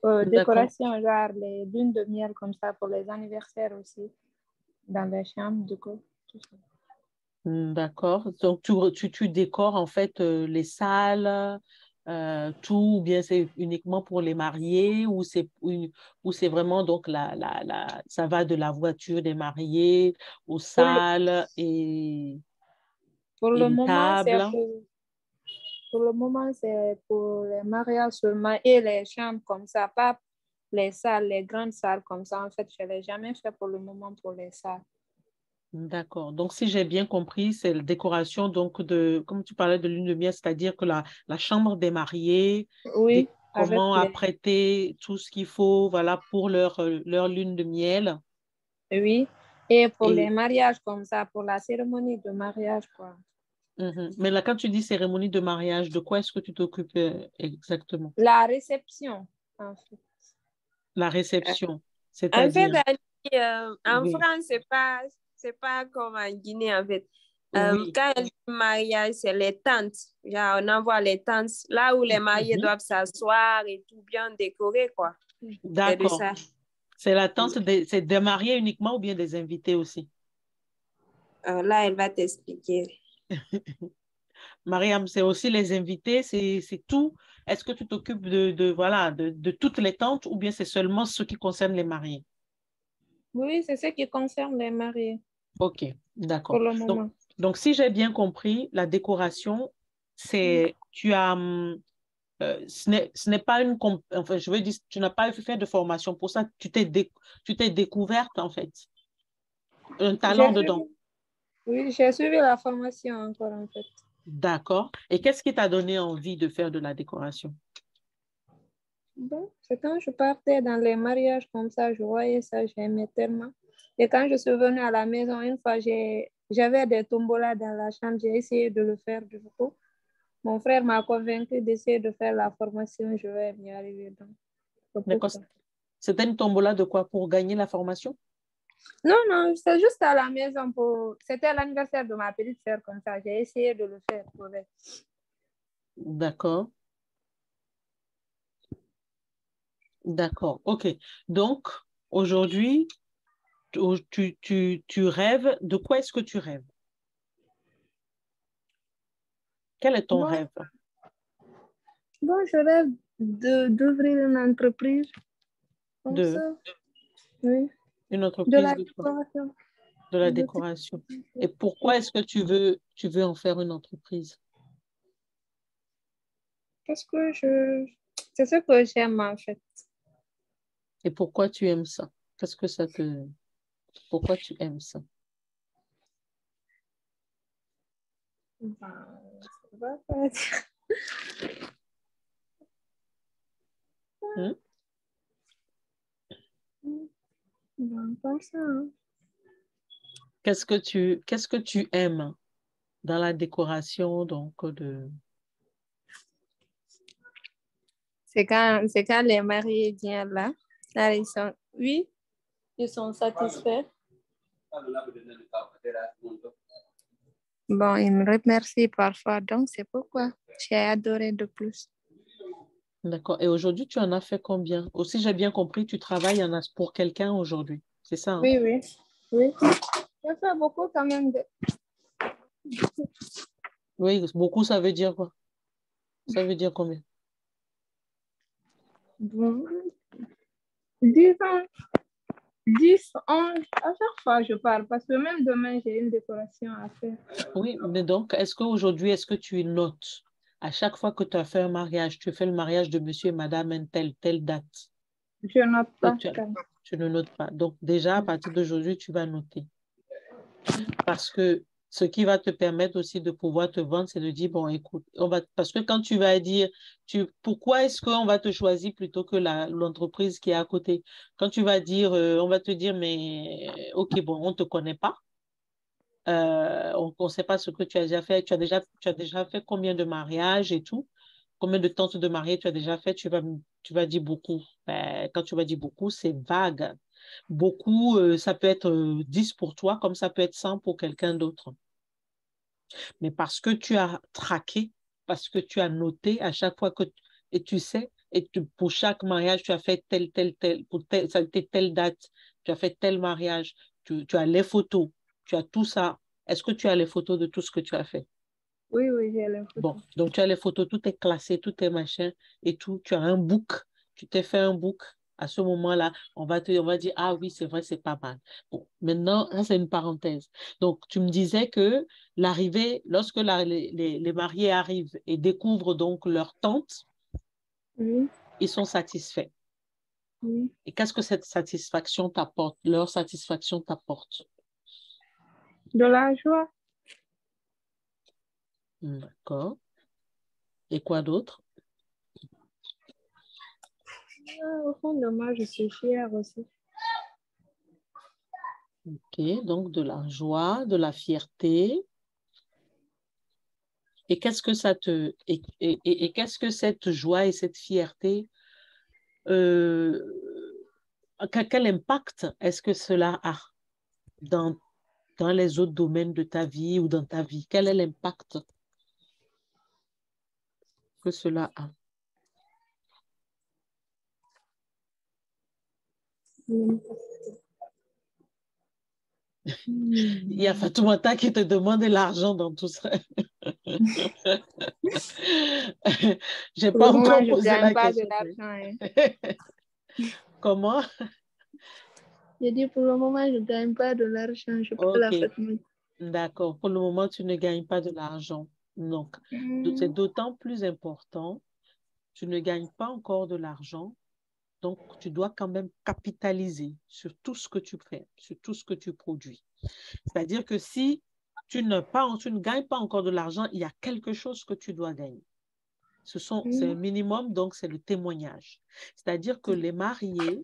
D'accord. décoration, genre les lunes de miel comme ça, pour les anniversaires aussi, dans les chambres, du coup. Tout ça. D'accord. Donc, tu décores en fait les salles, tout, ou bien c'est uniquement pour les mariés, ou c'est vraiment donc ça va de la voiture des mariés aux Pour le, salles pour et le les moment, tables. pour le moment, c'est pour les mariages seulement et les chambres comme ça, pas les salles, les grandes salles comme ça. En fait, je ne l'ai jamais fait pour le moment pour les salles. D'accord. Donc, si j'ai bien compris, c'est la décoration, donc, comme tu parlais de lune de miel, c'est-à-dire que la chambre des mariés, Oui, avec comment les... apprêter tout ce qu'il faut, voilà, pour leur lune de miel. Oui, et pour les Et, mariages comme ça, pour la cérémonie de mariage, quoi. Mais là, quand tu dis cérémonie de mariage, de quoi est-ce que tu t'occupes exactement? La réception, en fait. La réception, En fait, c'est-à-dire, Annie, en oui, France, c'est pas comme en Guinée, en fait. oui, Quand elle dit mariage, c'est les tentes. Genre, on envoie les tentes là où les mariés mhm, doivent s'asseoir et tout bien décoré, quoi. C'est de d'accord. ça. C'est l'attente c'est des mariés uniquement ou bien des invités aussi? Là, elle va t'expliquer. Mariam, c'est aussi les invités, c'est tout. Est-ce que tu t'occupes voilà, de toutes les tentes ou bien c'est seulement ce qui concerne les mariés? Oui, c'est ce qui concerne les mariés Ok, pour d'accord. le Donc, moment. si j'ai bien compris, la décoration, tu as, ce n'est pas enfin, je veux dire, tu n'as pas fait de formation pour ça, tu t'es découverte en fait, un talent J'ai dedans. suivi, oui, j'ai suivi la formation encore, en fait. D'accord. Et qu'est-ce qui t'a donné envie de faire de la décoration? Bon, c'est quand je partais dans les mariages comme ça, je voyais ça, j'aimais tellement. Et quand je suis venue à la maison, une fois, j'avais des tombolas dans la chambre, j'ai essayé de le faire du coup. Mon frère m'a convaincu d'essayer de faire la formation, je vais y arriver. Donc, c'est pour D'accord. ça. C'était une tombola de quoi? Pour gagner la formation? Non, non, c'est juste à la maison. C'était l'anniversaire de ma petite sœur comme ça. J'ai essayé de le faire pour elle. D'accord. D'accord. OK. Donc, aujourd'hui, tu rêves. De quoi est-ce que tu rêves? Quel est ton Bon, rêve? je rêve d'ouvrir une entreprise comme De ça. Oui, une de entreprise la de quoi? décoration. De la De décoration. Et pourquoi est-ce que tu veux en faire une entreprise? Parce que c'est ce que j'aime en fait. Et pourquoi tu aimes ça? Qu'est-ce que ça te... Pourquoi tu aimes ça? Ben, ça va pas dire. Hmm? Ben, comme ça, hein. Qu'est-ce que tu aimes dans la décoration, donc, de... C'est quand les mariés viennent là. Là, oui, ils sont satisfaits. Bon, ils me remercient parfois, donc c'est pourquoi j'ai adoré de plus. D'accord. Et aujourd'hui, tu en as fait combien? Aussi, j'ai bien compris, tu travailles pour quelqu'un aujourd'hui. C'est ça, hein? Oui, oui. Oui. J'ai fait beaucoup quand même de... Oui, beaucoup, ça veut dire quoi? Ça veut dire combien? Bon, 10 ans, 10, 11, à chaque fois je parle parce que même demain j'ai une décoration à faire. Oui, mais donc, est-ce qu'aujourd'hui, est-ce que tu notes à chaque fois que tu as fait un mariage, tu fais le mariage de monsieur et madame une telle date? Je note Que pas. tu ne notes pas. Donc, déjà, à partir d'aujourd'hui, tu vas noter. Parce que ce qui va te permettre aussi de pouvoir te vendre, c'est de dire, bon, écoute, parce que quand tu vas dire, pourquoi est-ce qu'on va te choisir plutôt que l'entreprise qui est à côté? Quand tu vas dire, on va te dire, mais OK, bon, on ne te connaît pas. On ne sait pas ce que tu as déjà fait. Tu as déjà fait combien de mariages et tout? Combien de tentes de mariée tu as déjà fait? Tu vas dire beaucoup. Ben, quand tu vas dire beaucoup, c'est vague. Beaucoup, ça peut être 10 pour toi, comme ça peut être 100 pour quelqu'un d'autre. Mais parce que tu as traqué, parce que tu as noté à chaque fois et tu sais, pour chaque mariage, tu as fait tel, ça a été telle date, tu as fait tel mariage, tu as les photos, tu as tout ça. Est-ce que tu as les photos de tout ce que tu as fait? Oui, oui, j'ai les Bon, photos. donc tu as les photos, tout est classé, tout est machin et tout. Tu as un book, tu t'es fait un book. À ce moment-là, on va dire, ah oui, c'est vrai, c'est pas mal. Bon, maintenant, ça, c'est une parenthèse. Donc, tu me disais que lorsque les mariés arrivent et découvrent donc leur tante, Oui, ils sont satisfaits. oui. Et qu'est-ce que cette satisfaction t'apporte? Leur satisfaction t'apporte. De la joie. D'accord. Et quoi d'autre? Au fond de moi, je suis fière aussi. Ok, donc de la joie, de la fierté. Et qu'est-ce que qu'est-ce que cette joie et cette fierté, euh, quel impact est-ce que cela a dans, dans les autres domaines de ta vie ou dans ta vie? Quel est l'impact que cela a? Mm. Il y a Fatoumata qui te demande de l'argent dans tout ça. J'ai Pour le pas moment, encore je ne posé gagne la pas de question. l'argent. Comment? J'ai dit pour le moment, je ne gagne pas de l'argent. Je peux Ok, la faire. d'accord. Pour le moment, tu ne gagnes pas de l'argent. Donc, c'est d'autant plus important. Tu ne gagnes pas encore de l'argent. Donc, tu dois quand même capitaliser sur tout ce que tu fais, sur tout ce que tu produis. C'est-à-dire que si tu ne gagnes pas encore de l'argent, il y a quelque chose que tu dois gagner. C'est un minimum, donc c'est le témoignage. C'est-à-dire que les mariés,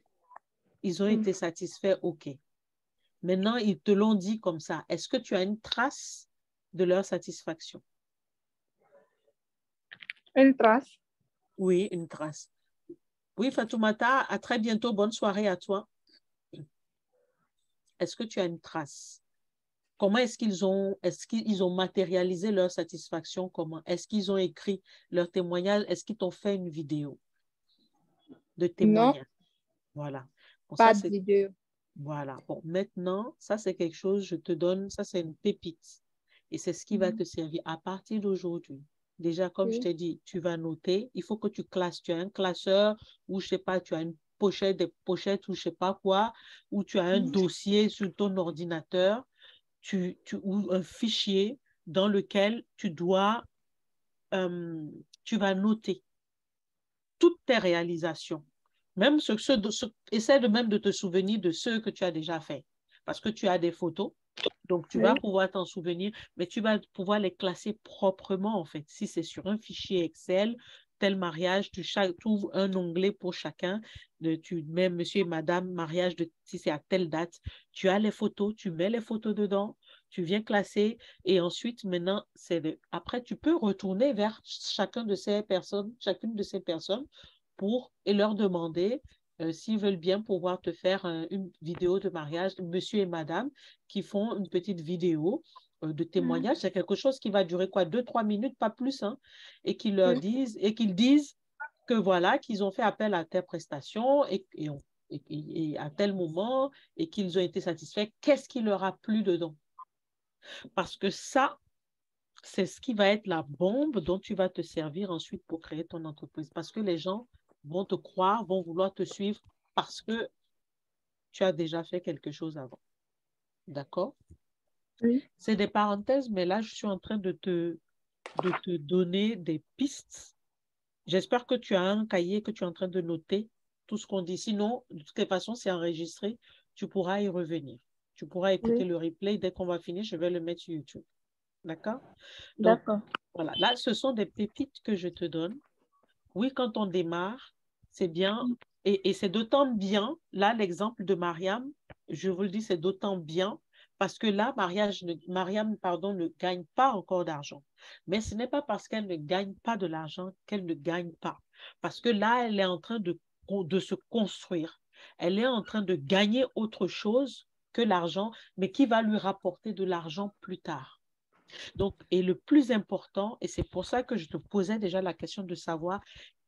ils ont été satisfaits, OK. Maintenant, ils te l'ont dit comme ça. Est-ce que tu as une trace de leur satisfaction? Une trace. Oui, une trace. Oui, Fatoumata, à très bientôt. Bonne soirée à toi. Est-ce que tu as une trace? Comment est-ce qu'ils ont matérialisé leur satisfaction? Comment? Est-ce qu'ils ont écrit leur témoignage? Est-ce qu'ils t'ont fait une vidéo de Non, témoignage? Voilà. Bon, ça, pas de c'est, vidéo. voilà. Bon, maintenant, ça, c'est quelque chose, je te donne, ça, c'est une pépite. Et c'est ce qui va te servir à partir d'aujourd'hui. Déjà, comme je Oui. t'ai dit, tu vas noter. Il faut que tu classes. Tu as un classeur ou, je sais pas, tu as une pochette, des pochettes ou je sais pas quoi, ou tu as un dossier sur ton ordinateur ou un fichier dans lequel euh, tu vas noter toutes tes réalisations. Même essaie même de te souvenir de ceux que tu as déjà fait. Parce que tu as des photos, donc tu vas Oui. pouvoir t'en souvenir, mais tu vas pouvoir les classer proprement, en fait. Si c'est sur un fichier Excel, tel mariage, tu ouvres un onglet pour chacun, tu mets monsieur et madame, mariage, si c'est à telle date, tu as les photos, tu mets les photos dedans, tu viens classer, et ensuite, maintenant, après, tu peux retourner vers chacune de ces personnes et leur demander s'ils veulent bien pouvoir te faire une vidéo de mariage, monsieur et madame, qui font une petite vidéo de témoignage. C'est quelque chose qui va durer quoi, 2, 3 minutes, pas plus, hein, et qu'ils disent que voilà, qu'ils ont fait appel à telle prestation et à tel moment et qu'ils ont été satisfaits, qu'est-ce qui leur a plu dedans? Parce que ça, c'est ce qui va être la bombe dont tu vas te servir ensuite pour créer ton entreprise. Parce que les gens vont te croire, vont vouloir te suivre parce que tu as déjà fait quelque chose avant. D'accord? Oui. C'est des parenthèses, mais là, je suis en train de te donner des pistes. J'espère que tu as un cahier que tu es en train de noter tout ce qu'on dit. Sinon, de toutes les façons, c'est enregistré. Tu pourras y revenir. Tu pourras écouter Oui. le replay. Dès qu'on va finir, je vais le mettre sur YouTube. D'accord? Donc, D'accord. voilà. Là, ce sont des pépites que je te donne. Oui, quand on démarre, c'est bien. Et c'est d'autant bien, là, l'exemple de Mariam, je vous le dis, c'est d'autant bien parce que là, Mariam, pardon, ne gagne pas encore d'argent. Mais ce n'est pas parce qu'elle ne gagne pas de l'argent qu'elle ne gagne pas. Parce que là, elle est en train de se construire. Elle est en train de gagner autre chose que l'argent, mais qui va lui rapporter de l'argent plus tard. Donc, et le plus important, et c'est pour ça que je te posais déjà la question de savoir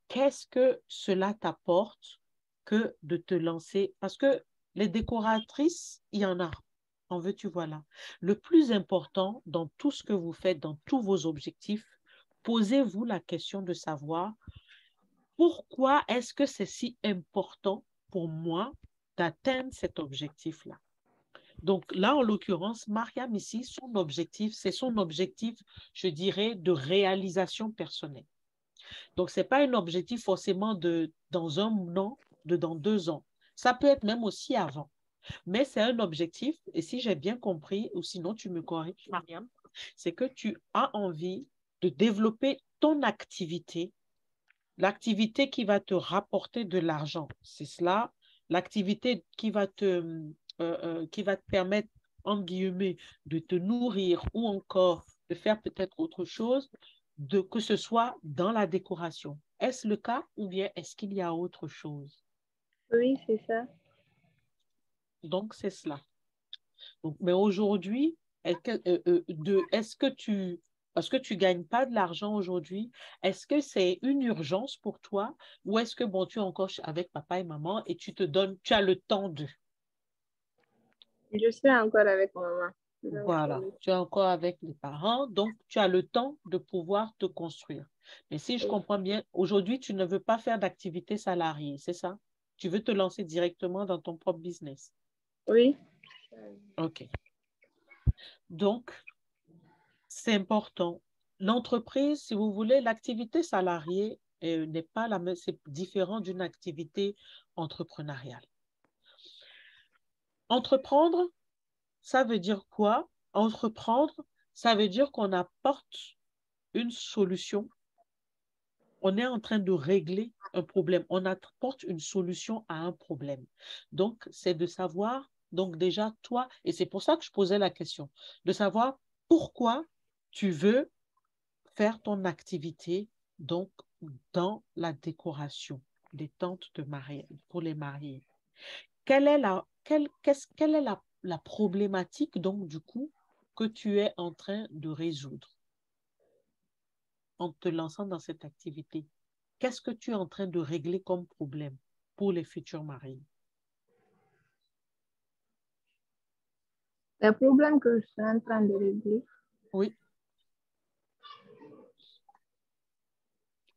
qu'est-ce que cela t'apporte que de te lancer? Parce que les décoratrices, il y en a. En veux-tu, voilà. Le plus important dans tout ce que vous faites, dans tous vos objectifs, posez-vous la question de savoir pourquoi est-ce que c'est si important pour moi d'atteindre cet objectif-là. Donc là, en l'occurrence, Mariam ici, son objectif, c'est son objectif, je dirais, de réalisation personnelle. Donc, ce n'est pas un objectif forcément dans un an, dans 2 ans. Ça peut être même aussi avant. Mais c'est un objectif, et si j'ai bien compris, ou sinon tu me corriges, Mariam, c'est que tu as envie de développer ton activité, l'activité qui va te rapporter de l'argent. C'est cela, l'activité qui va te permettre, entre guillemets, de te nourrir ou encore de faire peut-être autre chose, que ce soit dans la décoration. Est-ce le cas ou bien est-ce qu'il y a autre chose? Oui, c'est ça. Donc, c'est cela. Donc, mais aujourd'hui, est-ce que parce que tu ne gagnes pas de l'argent aujourd'hui, est-ce que c'est une urgence pour toi ou est-ce que, bon, tu es encore avec papa et maman et tu as le temps de. Je suis encore avec maman. Donc, Voilà, tu es encore avec les parents, donc tu as le temps de pouvoir te construire. Mais si je oui. comprends bien, aujourd'hui, tu ne veux pas faire d'activité salariée, c'est ça? Tu veux te lancer directement dans ton propre business. Oui. OK. Donc, c'est important. L'entreprise, si vous voulez, l'activité salariée n'est pas la même, c'est différent d'une activité entrepreneuriale. Entreprendre, ça veut dire quoi? Entreprendre, ça veut dire qu'on apporte une solution. On est en train de régler un problème. On apporte une solution à un problème. Donc, c'est de savoir, donc déjà, toi, et c'est pour ça que je posais la question, de savoir pourquoi tu veux faire ton activité donc dans la décoration des tentes de mariage pour les mariés. Quelle est la problématique donc du coup que tu es en train de résoudre en te lançant dans cette activité? Qu'est-ce que tu es en train de régler comme problème pour les futurs mariés? Le problème que je suis en train de régler, Oui.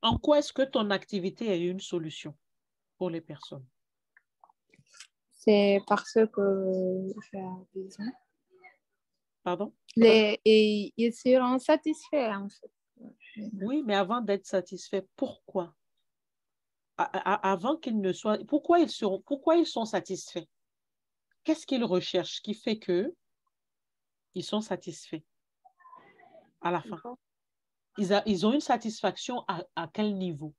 En quoi est-ce que ton activité a une solution pour les personnes? c'est parce que j'ai besoin. Pardon? Et ils seront satisfaits, en fait. Oui, mais avant d'être satisfait, pourquoi? Avant qu'ils ne soient... Pourquoi ils sont satisfaits? Qu'est-ce qu'ils recherchent qui fait que ils sont satisfaits à la fin? Ils ont une satisfaction à quel niveau?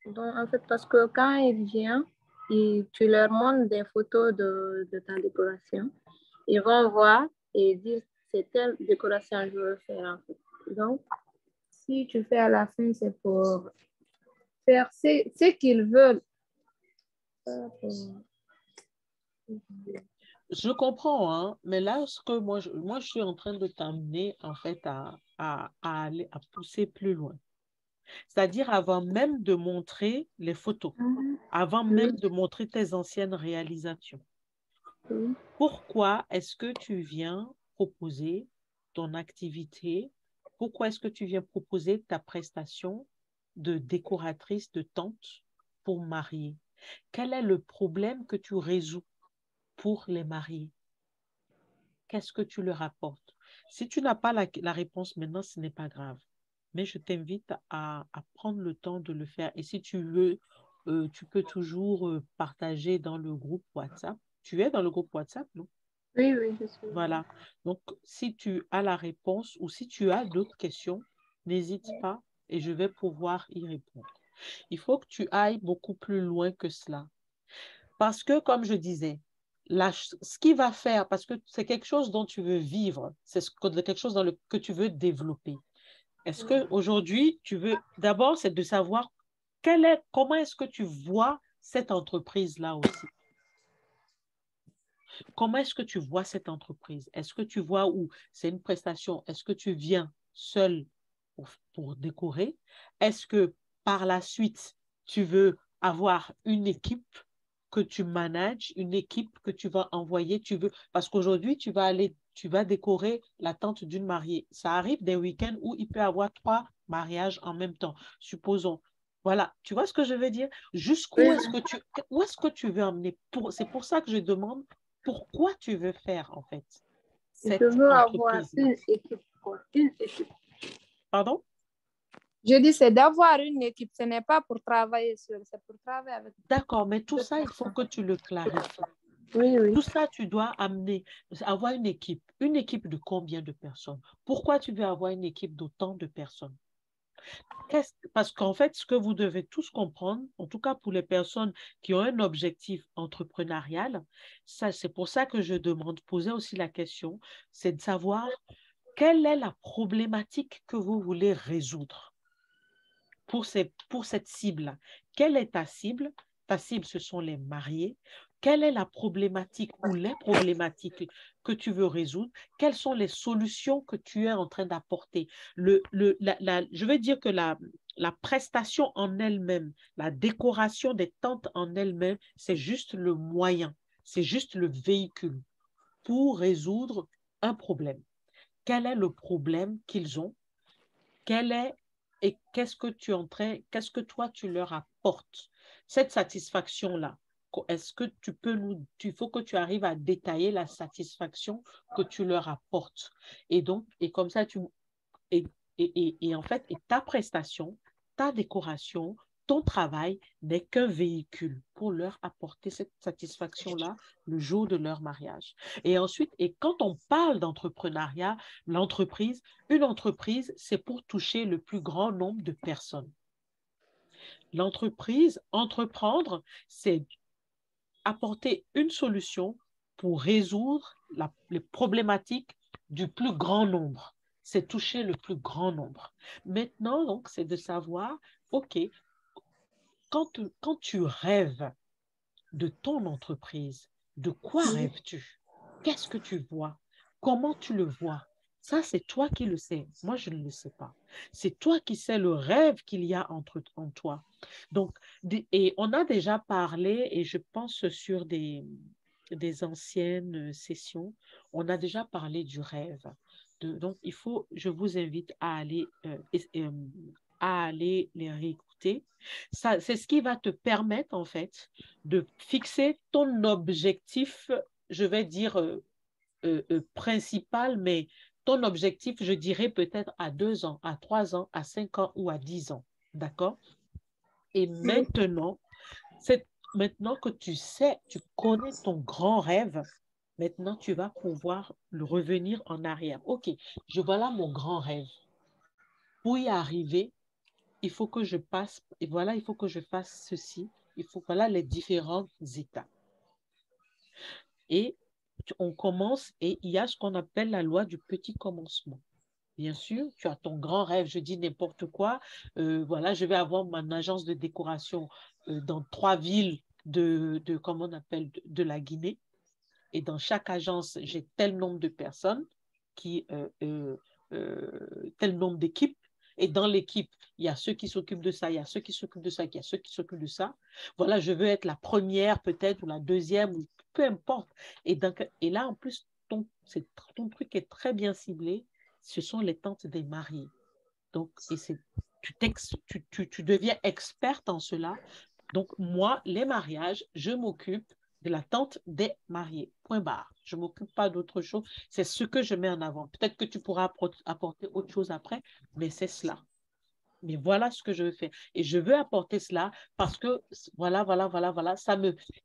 Donc, en fait, parce que quand ils viennent et tu leur montres des photos de ta décoration, ils vont voir et dire c'est telle décoration que je veux faire, en fait. Donc, si tu fais à la fin, c'est pour faire ce qu'ils veulent. Je comprends, hein, mais là, ce que moi, je suis en train de t'amener, en fait, à aller, à pousser plus loin. C'est-à-dire avant même de montrer les photos, avant même de montrer tes anciennes réalisations. Pourquoi est-ce que tu viens proposer ton activité? Pourquoi est-ce que tu viens proposer ta prestation de décoratrice de tente pour marier? Quel est le problème que tu résous pour les mariés? Qu'est-ce que tu leur apportes? Si tu n'as pas la réponse maintenant, ce n'est pas grave. Mais je t'invite à prendre le temps de le faire. Et si tu veux, tu peux toujours partager dans le groupe WhatsApp. Tu es dans le groupe WhatsApp, non? Oui, oui, je suis. Voilà. Donc, si tu as la réponse ou si tu as d'autres questions, n'hésite pas et je vais pouvoir y répondre. Il faut que tu ailles beaucoup plus loin que cela. Parce que, comme je disais, ce qui va faire, parce que c'est quelque chose dont tu veux vivre, c'est quelque chose que tu veux développer. Est-ce qu'aujourd'hui, tu veux, d'abord, c'est de savoir comment est-ce que tu vois cette entreprise-là aussi? Comment est-ce que tu vois cette entreprise? Est-ce que tu vois où c'est une prestation? Est-ce que tu viens seul pour décorer? Est-ce que par la suite, tu veux avoir une équipe que tu manages, une équipe que tu vas envoyer, parce qu'aujourd'hui, tu vas décorer la tente d'une mariée. Ça arrive des week-ends où il peut y avoir 3 mariages en même temps, supposons. Voilà, tu vois ce que je veux dire? Oui, Où est-ce que tu veux emmener? C'est pour ça que je demande pourquoi tu veux faire, en fait, je cette veux avoir entreprise-là. une équipe, quoi. Une équipe. Pardon? Je dis, c'est d'avoir une équipe. Ce n'est pas pour travailler seul, c'est pour travailler avec D'accord, mais tout d'autres ça, il faut personnes. que tu le clarifies. Oui, oui. Tout ça, tu dois avoir une équipe. Une équipe de combien de personnes? Pourquoi tu veux avoir une équipe d'autant de personnes? Parce qu'en fait, ce que vous devez tous comprendre, en tout cas pour les personnes qui ont un objectif entrepreneurial, c'est pour ça que je demande, poser aussi la question, c'est de savoir quelle est la problématique que vous voulez résoudre pour cette cible-là. Quelle est ta cible? Ta cible, ce sont les mariés. Quelle est la problématique ou les problématiques que tu veux résoudre? Quelles sont les solutions que tu es en train d'apporter? Je veux dire que la prestation en elle-même, la décoration des tentes en elle-même, c'est juste le moyen, c'est juste le véhicule pour résoudre un problème. Quel est le problème qu'ils ont? Quel est et qu'est-ce que toi tu leur apportes? Cette satisfaction-là, est-ce que il faut que tu arrives à détailler la satisfaction que tu leur apportes. Et donc, et comme ça, et, et en fait, et ta prestation, ta décoration, ton travail n'est qu'un véhicule pour leur apporter cette satisfaction-là le jour de leur mariage. Et ensuite, et quand on parle d'entrepreneuriat, une entreprise, c'est pour toucher le plus grand nombre de personnes. L'entreprise, entreprendre, c'est apporter une solution pour résoudre les problématiques du plus grand nombre. C'est toucher le plus grand nombre. Maintenant, donc, c'est de savoir, OK, quand tu rêves de ton entreprise, de quoi rêves-tu? Qu'est-ce que tu vois? Comment tu le vois? Ça, c'est toi qui le sais. Moi, je ne le sais pas. C'est toi qui sais le rêve qu'il y a en toi. Donc, et on a déjà parlé, et je pense sur des anciennes sessions, on a déjà parlé du rêve. Donc, je vous invite à aller les réécouter. Ça, c'est ce qui va te permettre, en fait, de fixer ton objectif, je vais dire principal, mais ton objectif, je dirais peut-être à 2 ans, à 3 ans, à 5 ans ou à 10 ans. D'accord? Et maintenant que tu sais, tu connais ton grand rêve, maintenant tu vas pouvoir le revenir en arrière. OK, voilà mon grand rêve. Pour y arriver, il faut que je passe, et voilà, il faut que je fasse ceci, voilà les différentes étapes. Et on commence et il y a ce qu'on appelle la loi du petit commencement. Bien sûr, tu as ton grand rêve, je dis n'importe quoi. Voilà, je vais avoir mon agence de décoration dans 3 villes comment on appelle, de la Guinée. Et dans chaque agence, j'ai tel nombre de personnes, tel nombre d'équipes. Et dans l'équipe, il y a ceux qui s'occupent de ça, il y a ceux qui s'occupent de ça, il y a ceux qui s'occupent de ça. Voilà, je veux être la première peut-être ou la deuxième, ou peu importe. Et là, en plus, ton truc est très bien ciblé. Ce sont les tantes des mariés. Donc, tu deviens experte en cela. Donc, moi, les mariages, je m'occupe de la tante des mariés. Point barre. Je ne m'occupe pas d'autre chose. C'est ce que je mets en avant. Peut-être que tu pourras apporter autre chose après, mais c'est cela. Mais voilà ce que je veux faire. Et je veux apporter cela parce que voilà,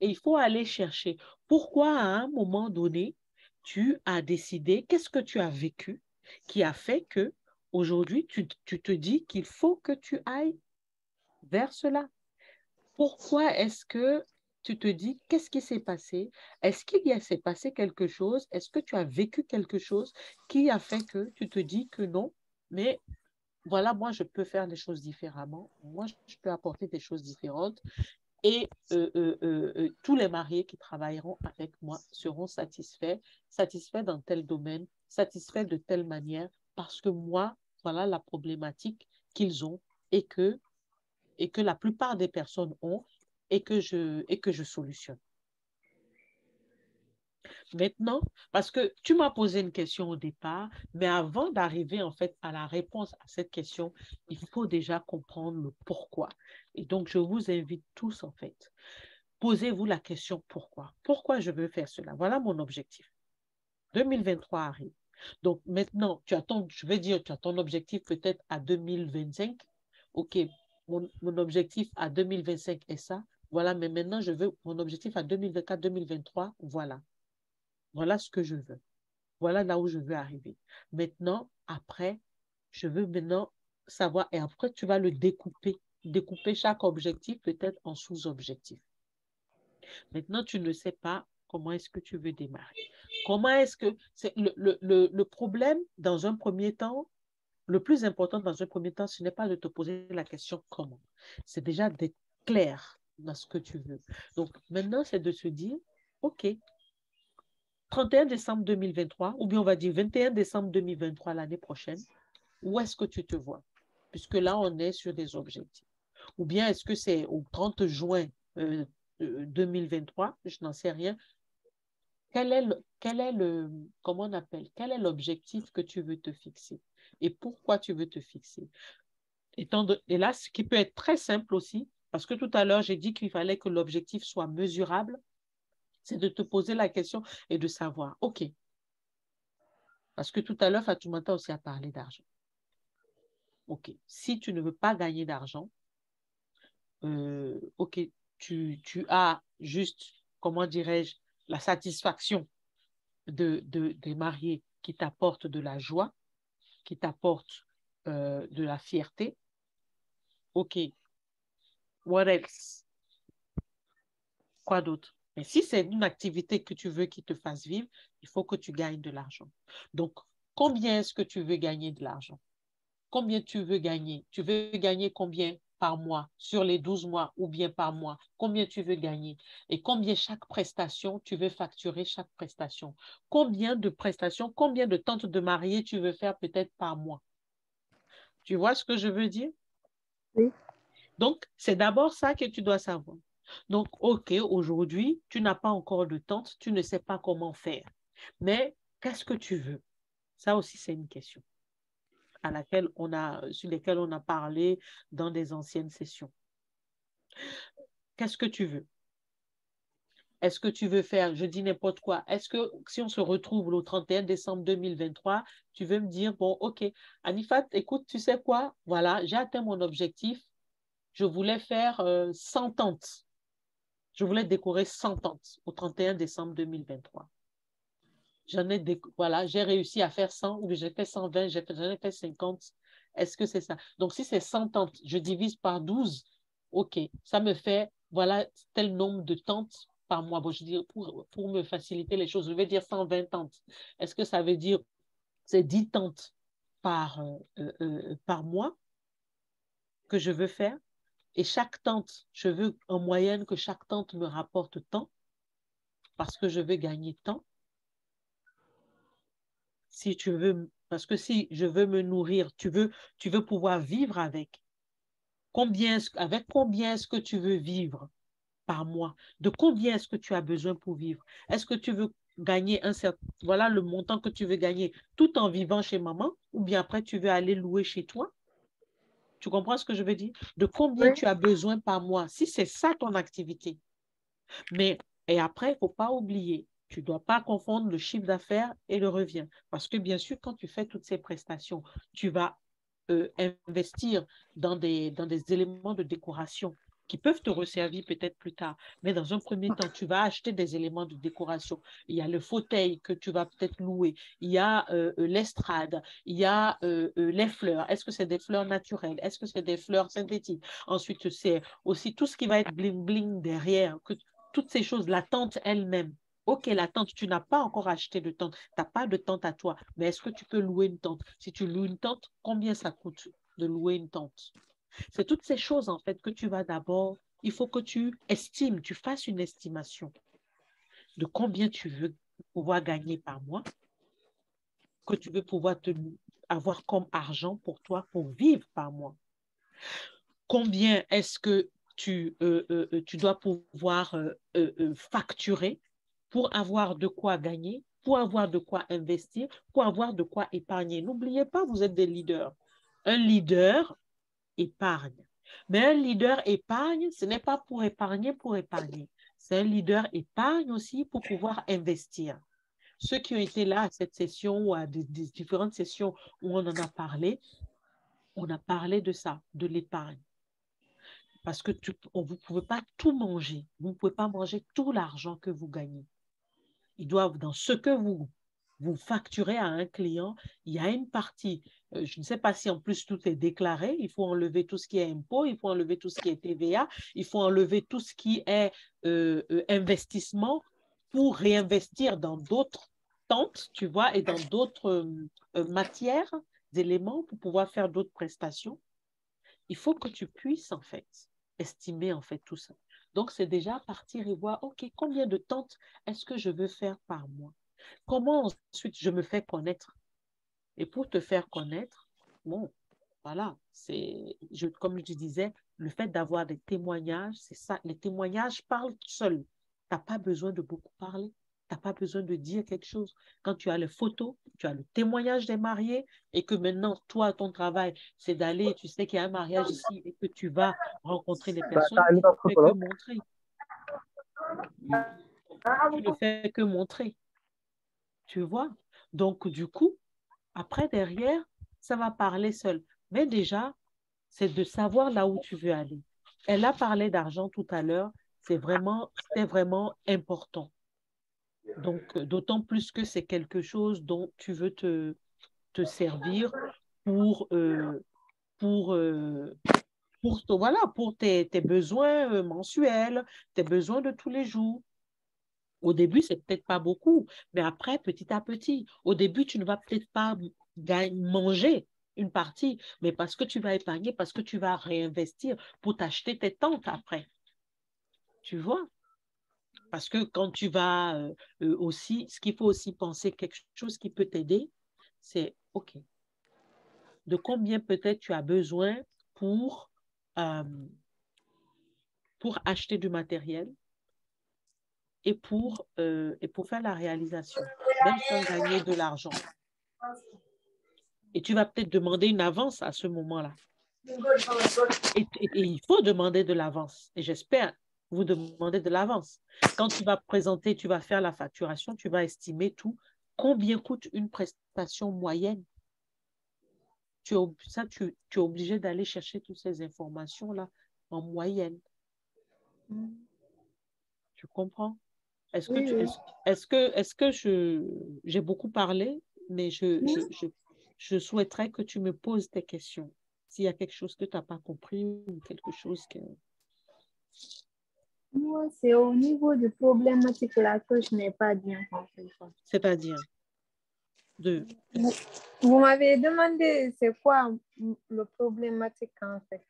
Et il faut aller chercher. Pourquoi à un moment donné, tu as décidé, qu'est-ce que tu as vécu qui a fait que aujourd'hui, tu te dis qu'il faut que tu ailles vers cela? Pourquoi est-ce que tu te dis, qu'est-ce qui s'est passé? Est-ce s'est passé quelque chose? Est-ce que tu as vécu quelque chose qui a fait que tu te dis que non, mais voilà, moi, je peux faire les choses différemment. Moi, je peux apporter des choses différentes. Et tous les mariés qui travailleront avec moi seront satisfaits dans tel domaine, satisfaits de telle manière, parce que moi, voilà la problématique qu'ils ont et que la plupart des personnes ont et que je solutionne. Maintenant, parce que tu m'as posé une question au départ, mais avant d'arriver en fait à la réponse à cette question, il faut déjà comprendre le pourquoi. Et donc, je vous invite tous en fait, posez-vous la question pourquoi. Pourquoi je veux faire cela? Voilà mon objectif. 2023 arrive. Donc maintenant, je vais dire, tu as ton objectif peut-être à 2025. OK, mon objectif à 2025 est ça. Voilà, mais maintenant, je veux mon objectif à 2024, 2023. Voilà. Voilà ce que je veux. Voilà là où je veux arriver. Maintenant, après, je veux maintenant savoir, et après, tu vas le découper. Découper chaque objectif peut-être en sous-objectifs. Maintenant, tu ne sais pas comment est-ce que tu veux démarrer. Comment est-ce que... C'est le problème, dans un premier temps, le plus important dans un premier temps, ce n'est pas de te poser la question comment. C'est déjà d'être clair dans ce que tu veux. Donc, maintenant, c'est de se dire, OK, 31 décembre 2023, ou bien on va dire 21 décembre 2023 l'année prochaine, où est-ce que tu te vois? Puisque là, on est sur des objectifs. Ou bien est-ce que c'est au 30 juin 2023, je n'en sais rien. Comment on appelle, quel est l'objectif que tu veux te fixer? Et pourquoi tu veux te fixer? Et là, ce qui peut être très simple aussi, parce que tout à l'heure, j'ai dit qu'il fallait que l'objectif soit mesurable, c'est de te poser la question et de savoir, OK, parce que tout à l'heure, Fatoumata aussi a parlé d'argent. OK, si tu ne veux pas gagner d'argent, OK, tu as juste, comment dirais-je, la satisfaction des mariés qui t'apportent de la joie, qui t'apportent de la fierté. OK, what else? Quoi d'autre? Mais si c'est une activité que tu veux qui te fasse vivre, il faut que tu gagnes de l'argent. Donc, combien est-ce que tu veux gagner de l'argent? Combien tu veux gagner? Tu veux gagner combien par mois sur les 12 mois ou bien par mois? Combien tu veux gagner? Et combien chaque prestation, tu veux facturer chaque prestation? Combien de prestations, combien de tentes de mariée tu veux faire peut-être par mois? Tu vois ce que je veux dire? Oui. Donc, c'est d'abord ça que tu dois savoir. Donc, OK, aujourd'hui, tu n'as pas encore de tente, tu ne sais pas comment faire. Mais qu'est-ce que tu veux? Ça aussi, c'est une question sur lesquelles on a parlé dans des anciennes sessions. Qu'est-ce que tu veux? Est-ce que tu veux faire, je dis n'importe quoi, est-ce que si on se retrouve le 31 décembre 2023, tu veux me dire, bon, OK, Anifat, écoute, tu sais quoi? Voilà, j'ai atteint mon objectif. Je voulais faire 100 tentes. Je voulais décorer 100 tentes au 31 décembre 2023. Voilà, j'ai réussi à faire 100 ou j'ai fait 120, j'en ai fait 50. Est-ce que c'est ça? Donc, si c'est 100 tentes, je divise par 12. OK, ça me fait, voilà, tel nombre de tentes par mois. Bon, je dis, pour me faciliter les choses, je vais dire 120 tentes. Est-ce que ça veut dire c'est 10 tentes par mois que je veux faire? Et chaque tente, je veux en moyenne que chaque tente me rapporte tant parce que je veux gagner tant. Si tu veux Parce que si je veux me nourrir, tu veux pouvoir vivre avec. Avec combien est-ce que tu veux vivre par mois? De combien est-ce que tu as besoin pour vivre? Est-ce que tu veux gagner voilà le montant que tu veux gagner tout en vivant chez maman ou bien après tu veux aller louer chez toi? Tu comprends ce que je veux dire? De combien Oui. tu as besoin par mois? Si c'est ça ton activité. Mais, et après, il ne faut pas oublier, tu ne dois pas confondre le chiffre d'affaires et le revient. Parce que bien sûr, quand tu fais toutes ces prestations, tu vas investir dans des éléments de décoration qui peuvent te resservir peut-être plus tard. Mais dans un premier temps, tu vas acheter des éléments de décoration. Il y a le fauteuil que tu vas peut-être louer. Il y a l'estrade. Il y a les fleurs. Est-ce que c'est des fleurs naturelles? Est-ce que c'est des fleurs synthétiques? Ensuite, c'est aussi tout ce qui va être bling-bling derrière. Toutes ces choses, la tente elle-même. Ok, la tente, tu n'as pas encore acheté de tente. Tu n'as pas de tente à toi. Mais est-ce que tu peux louer une tente? Si tu loues une tente, combien ça coûte de louer une tente? C'est toutes ces choses, en fait, que tu vas d'abord, il faut que tu estimes, tu fasses une estimation de combien tu veux pouvoir gagner par mois, que tu veux pouvoir avoir comme argent pour toi, pour vivre par mois. Combien est-ce que tu dois pouvoir facturer pour avoir de quoi gagner, pour avoir de quoi investir, pour avoir de quoi épargner. N'oubliez pas, vous êtes des leaders. Un leader épargne. Mais un leader épargne, ce n'est pas pour épargner. C'est un leader épargne aussi pour pouvoir investir. Ceux qui ont été là à cette session ou à des différentes sessions où on en a parlé de ça, de l'épargne. Parce que vous ne pouvez pas tout manger. Vous ne pouvez pas manger tout l'argent que vous gagnez. Ils doivent, dans ce que vous facturez à un client, il y a une partie, je ne sais pas si en plus tout est déclaré, il faut enlever tout ce qui est impôt, il faut enlever tout ce qui est TVA, il faut enlever tout ce qui est investissement pour réinvestir dans d'autres tentes, tu vois, et dans d'autres matières, d'éléments pour pouvoir faire d'autres prestations. Il faut que tu puisses, en fait, estimer, en fait, tout ça. Donc, c'est déjà partir et voir, OK, combien de tentes est-ce que je veux faire par mois? Comment ensuite je me fais connaître? Et pour te faire connaître, bon, voilà, comme je disais, le fait d'avoir des témoignages, c'est ça. Les témoignages parlent seuls. Tu n'as pas besoin de beaucoup parler. Tu n'as pas besoin de dire quelque chose. Quand tu as les photos, tu as le témoignage des mariés et que maintenant, toi, ton travail, c'est d'aller, tu sais qu'il y a un mariage ici et que tu vas rencontrer les personnes, tu ne fais que montrer. Tu ne fais que montrer. Tu vois? Donc, du coup, après, derrière, ça va parler seul. Mais déjà, c'est de savoir là où tu veux aller. Elle a parlé d'argent tout à l'heure. C'est vraiment important. Donc, d'autant plus que c'est quelque chose dont tu veux te servir pour, pour, voilà, pour tes besoins mensuels, tes besoins de tous les jours. Au début, c'est peut-être pas beaucoup, mais après, petit à petit, au début, tu ne vas peut-être pas manger une partie, mais parce que tu vas épargner, parce que tu vas réinvestir pour t'acheter tes tentes après. Tu vois? Parce que quand tu vas aussi, ce qu'il faut aussi penser, quelque chose qui peut t'aider, c'est, OK, de combien peut-être tu as besoin pour, euh, pour acheter du matériel et pour faire la réalisation, même sans gagner de l'argent. Et tu vas peut-être demander une avance à ce moment-là. Et il faut demander de l'avance. Et j'espère vous demander de l'avance. Quand tu vas présenter, tu vas faire la facturation, tu vas estimer tout. Combien coûte une prestation moyenne? Tu es obligé d'aller chercher toutes ces informations-là en moyenne. Tu comprends? Est-ce que, Oui. est-ce que j'ai beaucoup parlé, mais je souhaiterais que tu me poses tes questions. S'il y a quelque chose que tu n'as pas compris ou quelque chose que... Moi, c'est au niveau de problématique là que je n'ai pas bien compris. C'est-à-dire Vous m'avez demandé c'est quoi le problématique en fait.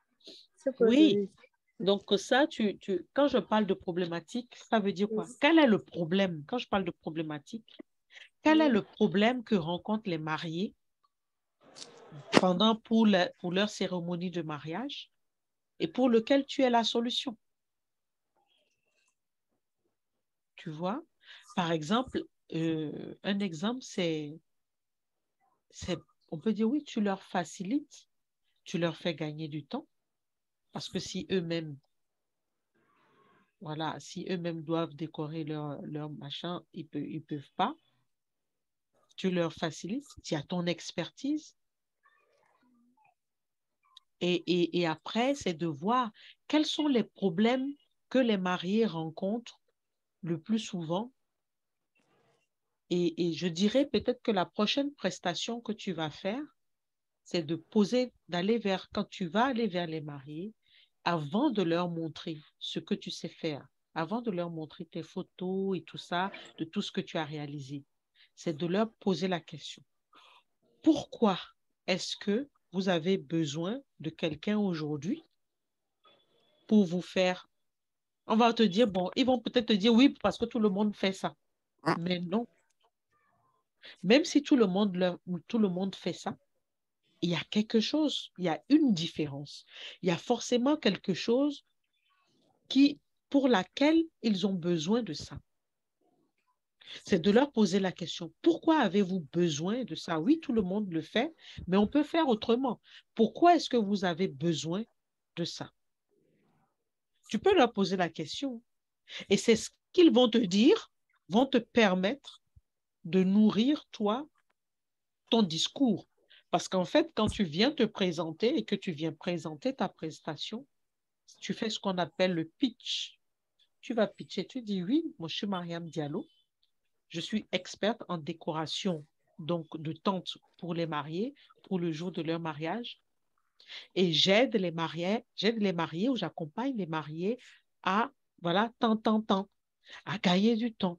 Oui. Donc ça, quand je parle de problématique, ça veut dire quoi? Quel est le problème? Quand je parle de problématique, quel est le problème que rencontrent les mariés pour leur cérémonie de mariage et pour lequel tu es la solution. Tu vois? Par exemple, un exemple, on peut dire oui, tu leur facilites, tu leur fais gagner du temps, parce que si eux-mêmes, voilà, si eux-mêmes doivent décorer leur machin, ils peuvent pas. Tu leur facilites, tu as ton expertise. Et après, c'est de voir quels sont les problèmes que les mariés rencontrent le plus souvent. Et je dirais peut-être que la prochaine prestation que tu vas faire, c'est quand tu vas aller vers les mariés, avant de leur montrer ce que tu sais faire, avant de leur montrer tes photos et tout ça, de tout ce que tu as réalisé, c'est de leur poser la question. Pourquoi est-ce que vous avez besoin de quelqu'un aujourd'hui pour vous faire... On va te dire, bon, ils vont peut-être te dire oui, parce que tout le monde fait ça. Mais non, même si tout le monde fait ça, il y a quelque chose, il y a une différence. Il y a forcément quelque chose pour laquelle ils ont besoin de ça. C'est de leur poser la question, pourquoi avez-vous besoin de ça? Oui, tout le monde le fait, mais on peut faire autrement. Pourquoi est-ce que vous avez besoin de ça? Tu peux leur poser la question. Et c'est ce qu'ils vont te dire, vont te permettre de nourrir, toi, ton discours. Parce qu'en fait, quand tu viens te présenter et que tu viens présenter ta prestation, tu fais ce qu'on appelle le pitch. Tu vas pitcher, tu dis oui, moi je suis Mariam Diallo, je suis experte en décoration donc de tentes pour les mariés, pour le jour de leur mariage. Et j'aide les mariés ou j'accompagne les mariés à, voilà, tant, à gagner du temps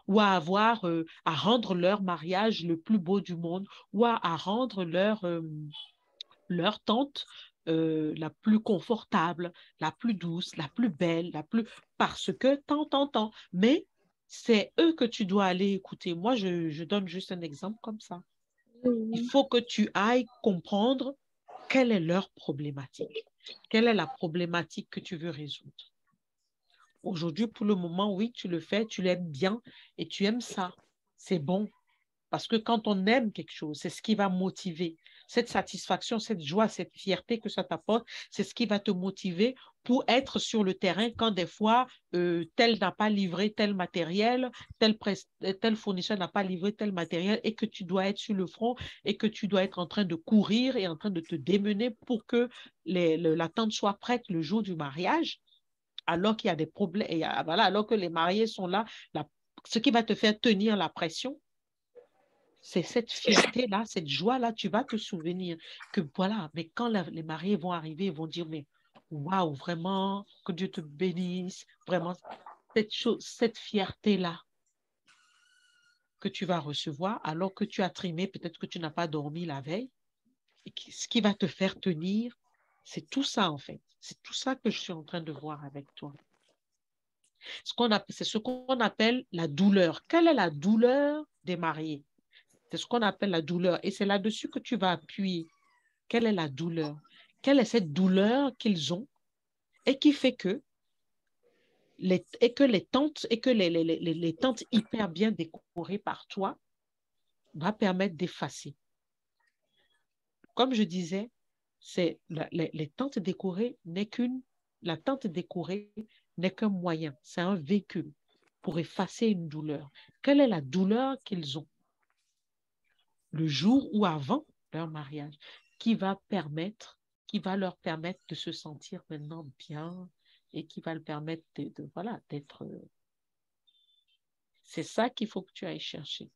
ou à rendre leur mariage le plus beau du monde ou à rendre leur tente la plus confortable, la plus douce, la plus belle, parce que tant. Mais c'est eux que tu dois aller écouter. Moi, je donne juste un exemple comme ça. Il faut que tu ailles comprendre quelle est leur problématique. Quelle est la problématique que tu veux résoudre? Aujourd'hui, pour le moment, oui, tu le fais, tu l'aimes bien et tu aimes ça. C'est bon. Parce que quand on aime quelque chose, c'est ce qui va motiver. Cette satisfaction, cette joie, cette fierté que ça t'apporte, c'est ce qui va te motiver pour être sur le terrain quand des fois, tel n'a pas livré tel matériel, tel fournisseur n'a pas livré tel matériel et que tu dois être sur le front et que tu dois être en train de courir et en train de te démener pour que la tente soit prête le jour du mariage, alors qu'il y a des problèmes, voilà, alors que les mariés sont là, ce qui va te faire tenir la pression, c'est cette fierté-là, cette joie-là, tu vas te souvenir que voilà, mais quand les mariés vont arriver, ils vont dire, mais waouh, vraiment, que Dieu te bénisse, vraiment, cette fierté-là que tu vas recevoir alors que tu as trimé, peut-être que tu n'as pas dormi la veille, et ce qui va te faire tenir, c'est tout ça en fait. C'est tout ça que je suis en train de voir avec toi. C'est ce qu'on appelle la douleur. Quelle est la douleur des mariés? C'est ce qu'on appelle la douleur. Et c'est là-dessus que tu vas appuyer. Quelle est la douleur? Quelle est cette douleur qu'ils ont et qui fait que les tentes hyper bien décorées par toi va permettre d'effacer. Comme je disais, les tentes décorées la tente décorée n'est qu'un moyen, c'est un véhicule pour effacer une douleur. Quelle est la douleur qu'ils ont le jour ou avant leur mariage qui va leur permettre de se sentir maintenant bien et qui va le permettre voilà, d'être... C'est ça qu'il faut que tu ailles chercher.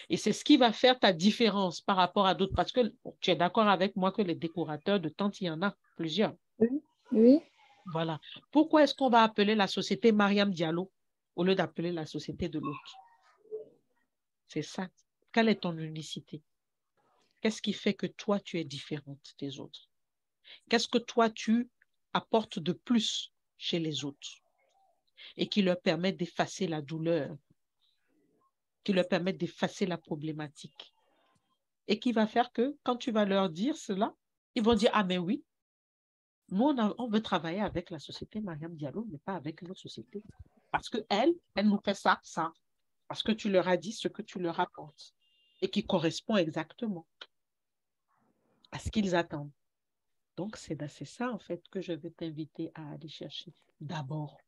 Et c'est ce qui va faire ta différence par rapport à d'autres. Parce que bon, tu es d'accord avec moi que les décorateurs de tentes, il y en a plusieurs. Oui. Oui. Voilà. Pourquoi est-ce qu'on va appeler la société Mariam Diallo au lieu d'appeler la société de l'autre? C'est ça. Quelle est ton unicité? Qu'est-ce qui fait que toi, tu es différente des autres? Qu'est-ce que toi, tu apportes de plus chez les autres et qui leur permet d'effacer la douleur, qui leur permet d'effacer la problématique? et qui va faire que quand tu vas leur dire cela, ils vont dire, ah mais oui, nous, on veut travailler avec la société Mariam Diallo, mais pas avec une autre société. Parce qu'elle, elle nous fait ça, ça. Parce que tu leur as dit ce que tu leur apportes et qui correspond exactement à ce qu'ils attendent. Donc, c'est ça, en fait, que je vais t'inviter à aller chercher d'abord,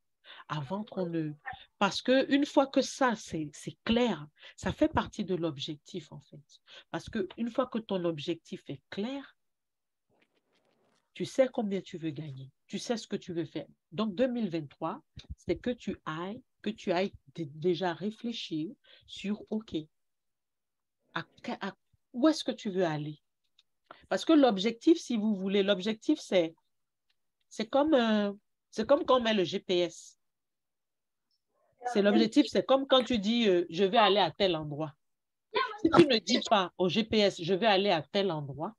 avant qu'on ne... Parce qu'une fois que ça, c'est clair, ça fait partie de l'objectif, en fait. Parce qu'une fois que ton objectif est clair, tu sais combien tu veux gagner, tu sais ce que tu veux faire. Donc, 2023, c'est que tu ailles déjà réfléchir sur, OK, où est-ce que tu veux aller? Parce que l'objectif, si vous voulez, l'objectif, c'est comme, c'est comme quand on met le GPS. C'est l'objectif, c'est comme quand tu dis, je vais aller à tel endroit. Si tu ne dis pas au GPS, je vais aller à tel endroit,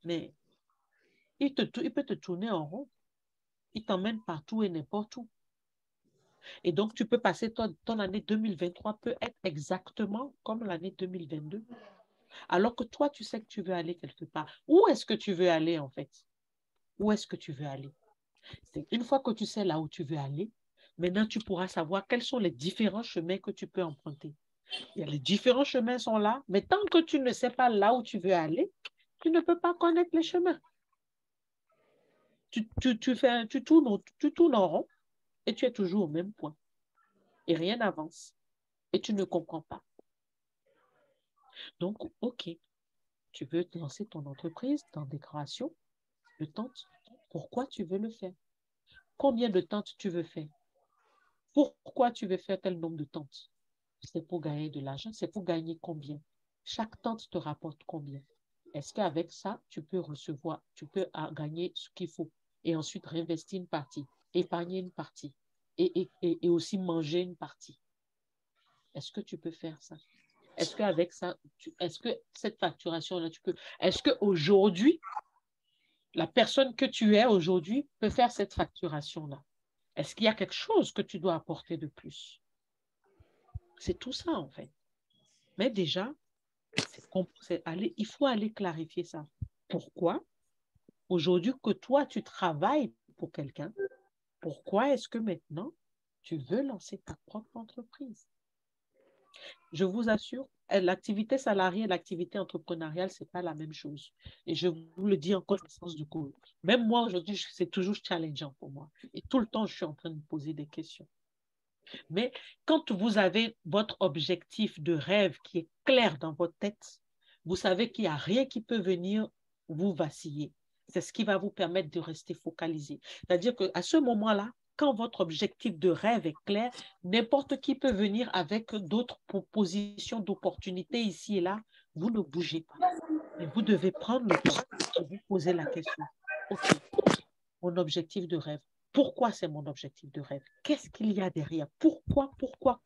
mais il peut te tourner en rond. Il t'emmène partout et n'importe où. Et donc, tu peux passer ton année 2023 peut être exactement comme l'année 2022. Alors que toi, tu sais que tu veux aller quelque part. Où est-ce que tu veux aller, en fait? Où est-ce que tu veux aller? Une fois que tu sais là où tu veux aller, maintenant, tu pourras savoir quels sont les différents chemins que tu peux emprunter. Les différents chemins sont là, mais tant que tu ne sais pas là où tu veux aller, tu ne peux pas connaître les chemins. Tu tournes en rond et tu es toujours au même point. Et rien n'avance. Et tu ne comprends pas. Donc, OK, tu veux te lancer ton entreprise dans décoration de tente. Pourquoi tu veux le faire? Combien de tentes tu veux faire? Pourquoi tu veux faire tel nombre de tentes? C'est pour gagner de l'argent. C'est pour gagner combien? Chaque tente te rapporte combien? Est-ce qu'avec ça, tu peux gagner ce qu'il faut et ensuite réinvestir une partie, épargner une partie et aussi manger une partie? Est-ce que tu peux faire ça? Est-ce qu'avec ça, est-ce que cette facturation-là, est-ce qu'aujourd'hui, la personne que tu es aujourd'hui peut faire cette facturation-là? Est-ce qu'il y a quelque chose que tu dois apporter de plus? C'est tout ça, en fait. Mais déjà, il faut aller clarifier ça. Pourquoi? Aujourd'hui, que toi, tu travailles pour quelqu'un, pourquoi est-ce que maintenant, tu veux lancer ta propre entreprise? Je vous assure, l'activité salariée et l'activité entrepreneuriale, ce n'est pas la même chose. Et je vous le dis en connaissance de cause. Même moi, aujourd'hui, c'est toujours challengeant pour moi. Et tout le temps, je suis en train de me poser des questions. Mais quand vous avez votre objectif de rêve qui est clair dans votre tête, vous savez qu'il n'y a rien qui peut venir vous vaciller. C'est ce qui va vous permettre de rester focalisé. C'est-à-dire qu'à ce moment-là, quand votre objectif de rêve est clair, n'importe qui peut venir avec d'autres propositions d'opportunités ici et là. Vous ne bougez pas. Mais vous devez prendre le temps de vous poser la question. OK, mon objectif de rêve. Pourquoi c'est mon objectif de rêve? Qu'est-ce qu'il y a derrière? Pourquoi? Pourquoi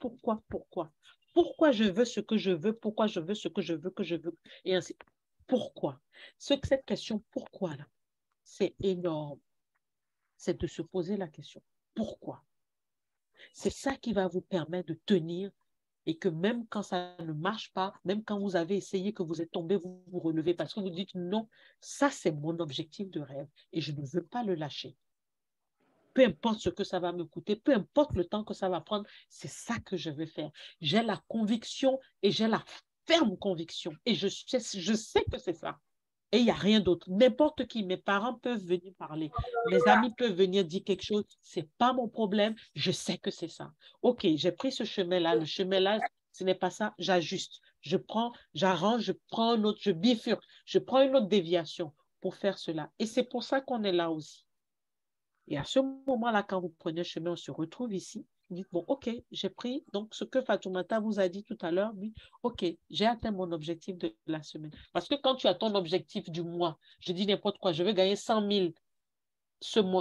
je veux ce que je veux? Pourquoi je veux ce que je veux que je veux? Et ainsi. Pourquoi? Cette question pourquoi-là, c'est énorme. C'est de se poser la question. Pourquoi? C'est ça qui va vous permettre de tenir et que même quand ça ne marche pas, même quand vous avez essayé, que vous êtes tombé, vous vous relevez parce que vous dites non, ça c'est mon objectif de rêve et je ne veux pas le lâcher. Peu importe ce que ça va me coûter, peu importe le temps que ça va prendre, c'est ça que je vais faire. J'ai la conviction et j'ai la ferme conviction et je sais que c'est ça. Et il n'y a rien d'autre. N'importe qui, mes parents peuvent venir parler, mes amis peuvent venir dire quelque chose, ce n'est pas mon problème, je sais que c'est ça. OK, j'ai pris ce chemin-là, le chemin-là, ce n'est pas ça, j'ajuste. J'arrange, je prends un autre, je bifurque, je prends une autre déviation pour faire cela. Et c'est pour ça qu'on est là aussi. Et à ce moment-là, quand vous prenez le chemin, on se retrouve ici. Vous dites, bon, OK, j'ai pris. Donc, ce que Fatoumata vous a dit tout à l'heure, oui, OK, j'ai atteint mon objectif de la semaine. Parce que quand tu as ton objectif du mois, je dis n'importe quoi, je veux gagner 100 000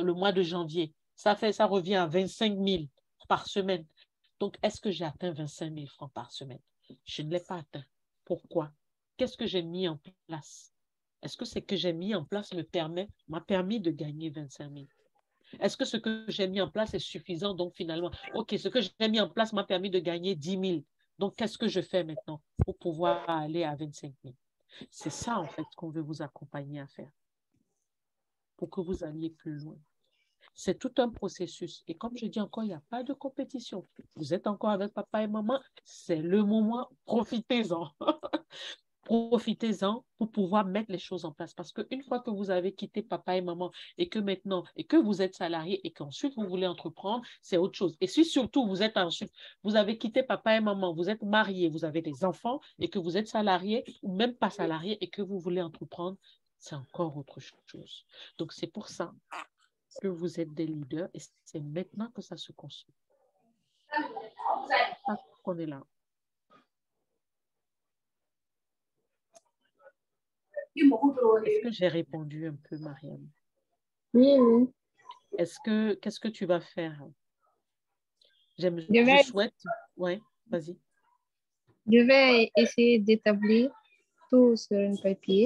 le mois de janvier. Ça revient à 25 000 par semaine. Donc, est-ce que j'ai atteint 25 000 francs par semaine? Je ne l'ai pas atteint. Pourquoi? Qu'est-ce que j'ai mis en place? Est-ce que ce que j'ai mis en place m'a permis de gagner 25 000? Est-ce que ce que j'ai mis en place est suffisant? Donc, finalement, OK, ce que j'ai mis en place m'a permis de gagner 10 000. Donc, qu'est-ce que je fais maintenant pour pouvoir aller à 25 000? C'est ça, en fait, qu'on veut vous accompagner à faire pour que vous alliez plus loin. C'est tout un processus. Et comme je dis encore, il n'y a pas de compétition. Vous êtes encore avec papa et maman, c'est le moment, profitez-en. Profitez-en pour pouvoir mettre les choses en place. Parce qu'une fois que vous avez quitté papa et maman et que maintenant, et que vous êtes salarié et qu'ensuite vous voulez entreprendre, c'est autre chose. Et si surtout vous êtes ensuite, vous avez quitté papa et maman, vous êtes marié, vous avez des enfants et que vous êtes salarié ou même pas salarié et que vous voulez entreprendre, c'est encore autre chose. Donc c'est pour ça que vous êtes des leaders et c'est maintenant que ça se construit. C'est ça qu'on est là. Est-ce que j'ai répondu un peu, Mariam? Oui, oui. Qu'est-ce que tu vas faire? Je Souhaite. Oui, vas-y. je vais essayer d'établir tout sur un papier.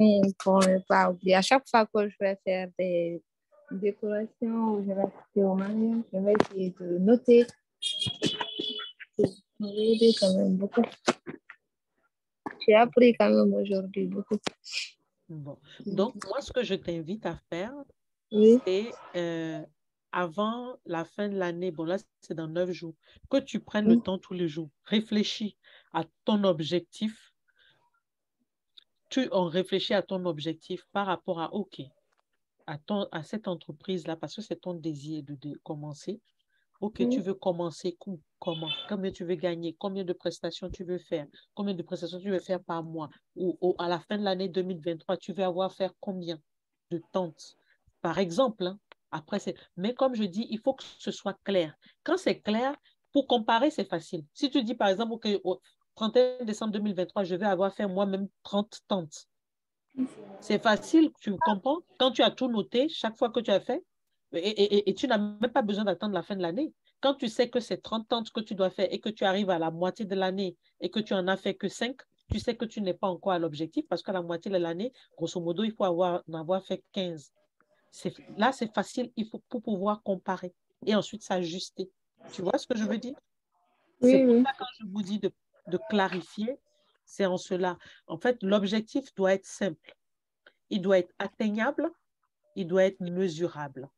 Et pour ne pas oublier, à chaque fois que je vais faire des décorations ou je vais assister au mariage, je vais essayer de noter. Ça m'a aidé quand même beaucoup. J'ai appris quand même aujourd'hui beaucoup. Bon. Donc, moi, ce que je t'invite à faire, Oui. c'est avant la fin de l'année, bon là, c'est dans 9 jours, que tu prennes le temps tous les jours. Réfléchis à ton objectif. Tu en réfléchis à ton objectif par rapport à, OK, à cette entreprise-là, parce que c'est ton désir de commencer. OK, tu veux commencer comment? Combien tu veux gagner? Combien de prestations tu veux faire? Combien de prestations tu veux faire par mois? Ou à la fin de l'année 2023, tu veux avoir faire combien de tentes? Par exemple, hein. Après, mais comme je dis, il faut que ce soit clair. Quand c'est clair, pour comparer, c'est facile. Si tu dis, par exemple, OK, au 31 décembre 2023, je vais avoir fait moi-même 30 tentes. C'est facile, tu comprends? Quand tu as tout noté, chaque fois que tu as fait, et tu n'as même pas besoin d'attendre la fin de l'année. Quand tu sais que c'est 30 ans que tu dois faire et que tu arrives à la moitié de l'année et que tu en as fait que 5, tu sais que tu n'es pas encore à l'objectif parce qu'à la moitié de l'année, grosso modo, il faut en avoir fait 15. Là, c'est facile, il faut pour pouvoir comparer et ensuite s'ajuster. Tu vois ce que je veux dire? C'est pour ça que quand je vous dis de clarifier, c'est en cela. En fait, l'objectif doit être simple. Il doit être atteignable, il doit être mesurable.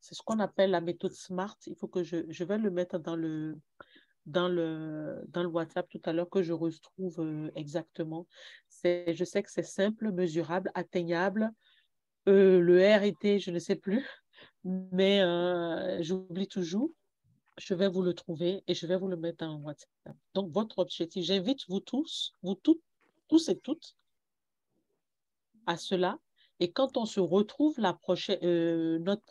C'est ce qu'on appelle la méthode SMART. Il faut que je vais le mettre dans le WhatsApp tout à l'heure que je retrouve exactement. Je sais que c'est simple, mesurable, atteignable. Le R était, je ne sais plus, mais j'oublie toujours. Je vais vous le trouver et je vais vous le mettre dans le WhatsApp. Donc, votre objectif, j'invite vous tous, tous et toutes, à cela. Et quand on se retrouve notre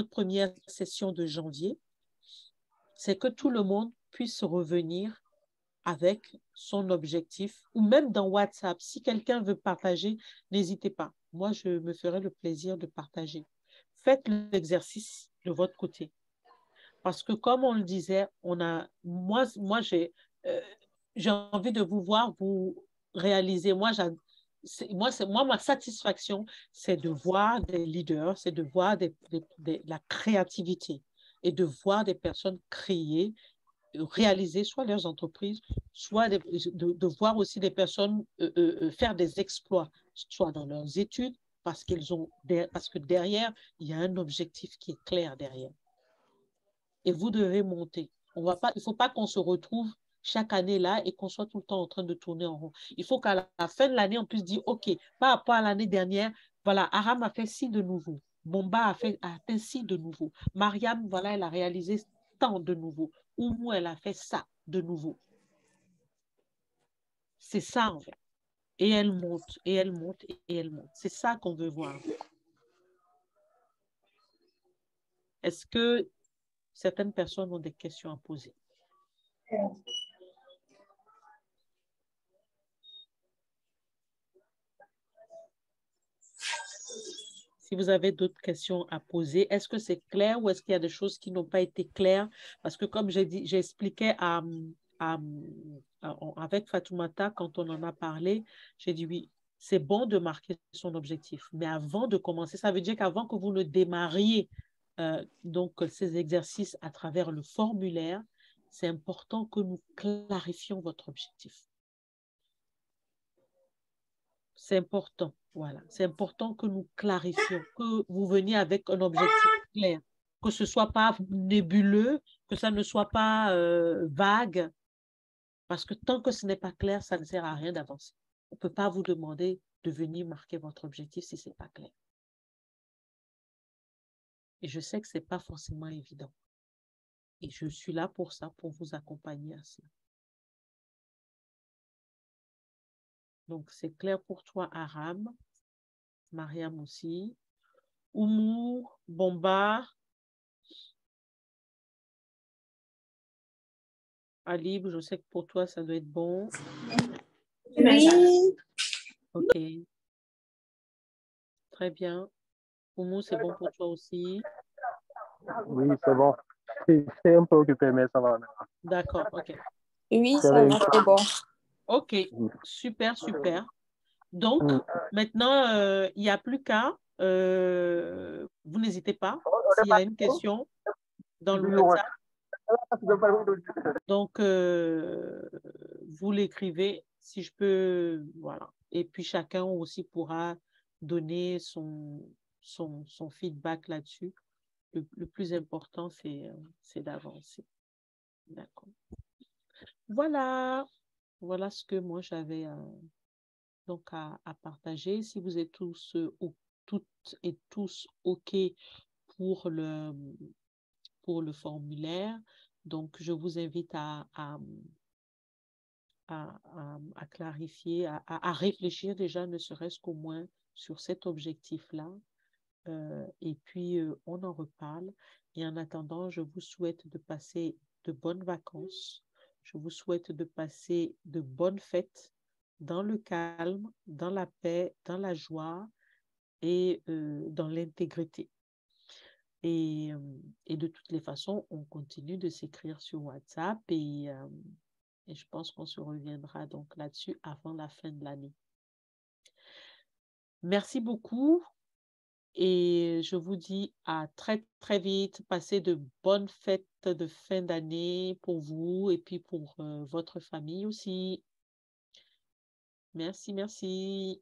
première session de janvier, c'est que tout le monde puisse revenir avec son objectif, ou même dans WhatsApp. Si quelqu'un veut partager, n'hésitez pas. Moi, je me ferai le plaisir de partager. Faites l'exercice de votre côté. Parce que comme on le disait, moi j'ai envie de vous voir vous réaliser. Moi, ma satisfaction, c'est de voir des leaders, c'est de voir la créativité et de voir des personnes créer, réaliser soit leurs entreprises, soit de voir aussi des personnes faire des exploits, soit dans leurs études, parce que derrière, il y a un objectif qui est clair derrière. Et vous devez monter. Il ne faut pas qu'on se retrouve chaque année là et qu'on soit tout le temps en train de tourner en rond. Il faut qu'à la fin de l'année, on puisse dire, OK, par rapport à l'année dernière, voilà, Aram a fait ci de nouveau. Bomba a atteint ci de nouveau. Mariam, voilà, elle a réalisé tant de nouveau. Oumou, elle a fait ça de nouveau. C'est ça, en fait. Et elle monte, et elle monte, et elle monte. C'est ça qu'on veut voir. Est-ce que certaines personnes ont des questions à poser? Si vous avez d'autres questions à poser, est-ce que c'est clair ou est-ce qu'il y a des choses qui n'ont pas été claires? Parce que comme j'ai expliqué avec Fatoumata, quand on en a parlé, j'ai dit oui, c'est bon de marquer son objectif. Mais avant de commencer, ça veut dire qu'avant que vous ne démarriez donc ces exercices à travers le formulaire, c'est important que nous clarifions votre objectif. C'est important, voilà. C'est important que nous clarifions, que vous veniez avec un objectif clair, que ce ne soit pas nébuleux, que ça ne soit pas vague, parce que tant que ce n'est pas clair, ça ne sert à rien d'avancer. On ne peut pas vous demander de venir marquer votre objectif si ce n'est pas clair. Et je sais que ce n'est pas forcément évident. Et je suis là pour ça, pour vous accompagner à cela. Donc, c'est clair pour toi, Aram, Mariam aussi, Oumou, Bomba, Alib, je sais que pour toi, ça doit être bon. Oui. OK. Très bien. Oumou, c'est bon pour toi aussi? Oui, c'est bon. C'est un peu occupé, mais ça va. D'accord, OK. Oui, ça va, c'est bon. OK, super, super. Donc, maintenant, il n'y a plus qu'à, vous n'hésitez pas, s'il y a une question dans le WhatsApp, donc vous l'écrivez, si je peux, voilà. Et puis chacun aussi pourra donner son feedback là-dessus. Le plus important, c'est d'avancer. D'accord. Voilà ce que moi j'avais donc à partager. Si vous êtes tous, toutes et tous OK pour le formulaire, donc je vous invite à clarifier, à réfléchir déjà, ne serait-ce qu'au moins sur cet objectif-là. Et puis, on en reparle. Et en attendant, je vous souhaite de passer de bonnes vacances. Je vous souhaite de passer de bonnes fêtes dans le calme, dans la paix, dans la joie et dans l'intégrité. Et de toutes les façons, on continue de s'écrire sur WhatsApp et je pense qu'on se reviendra donc là-dessus avant la fin de l'année. Merci beaucoup. Et je vous dis à très, très vite. Passez de bonnes fêtes de fin d'année pour vous et puis pour votre famille aussi. Merci, merci.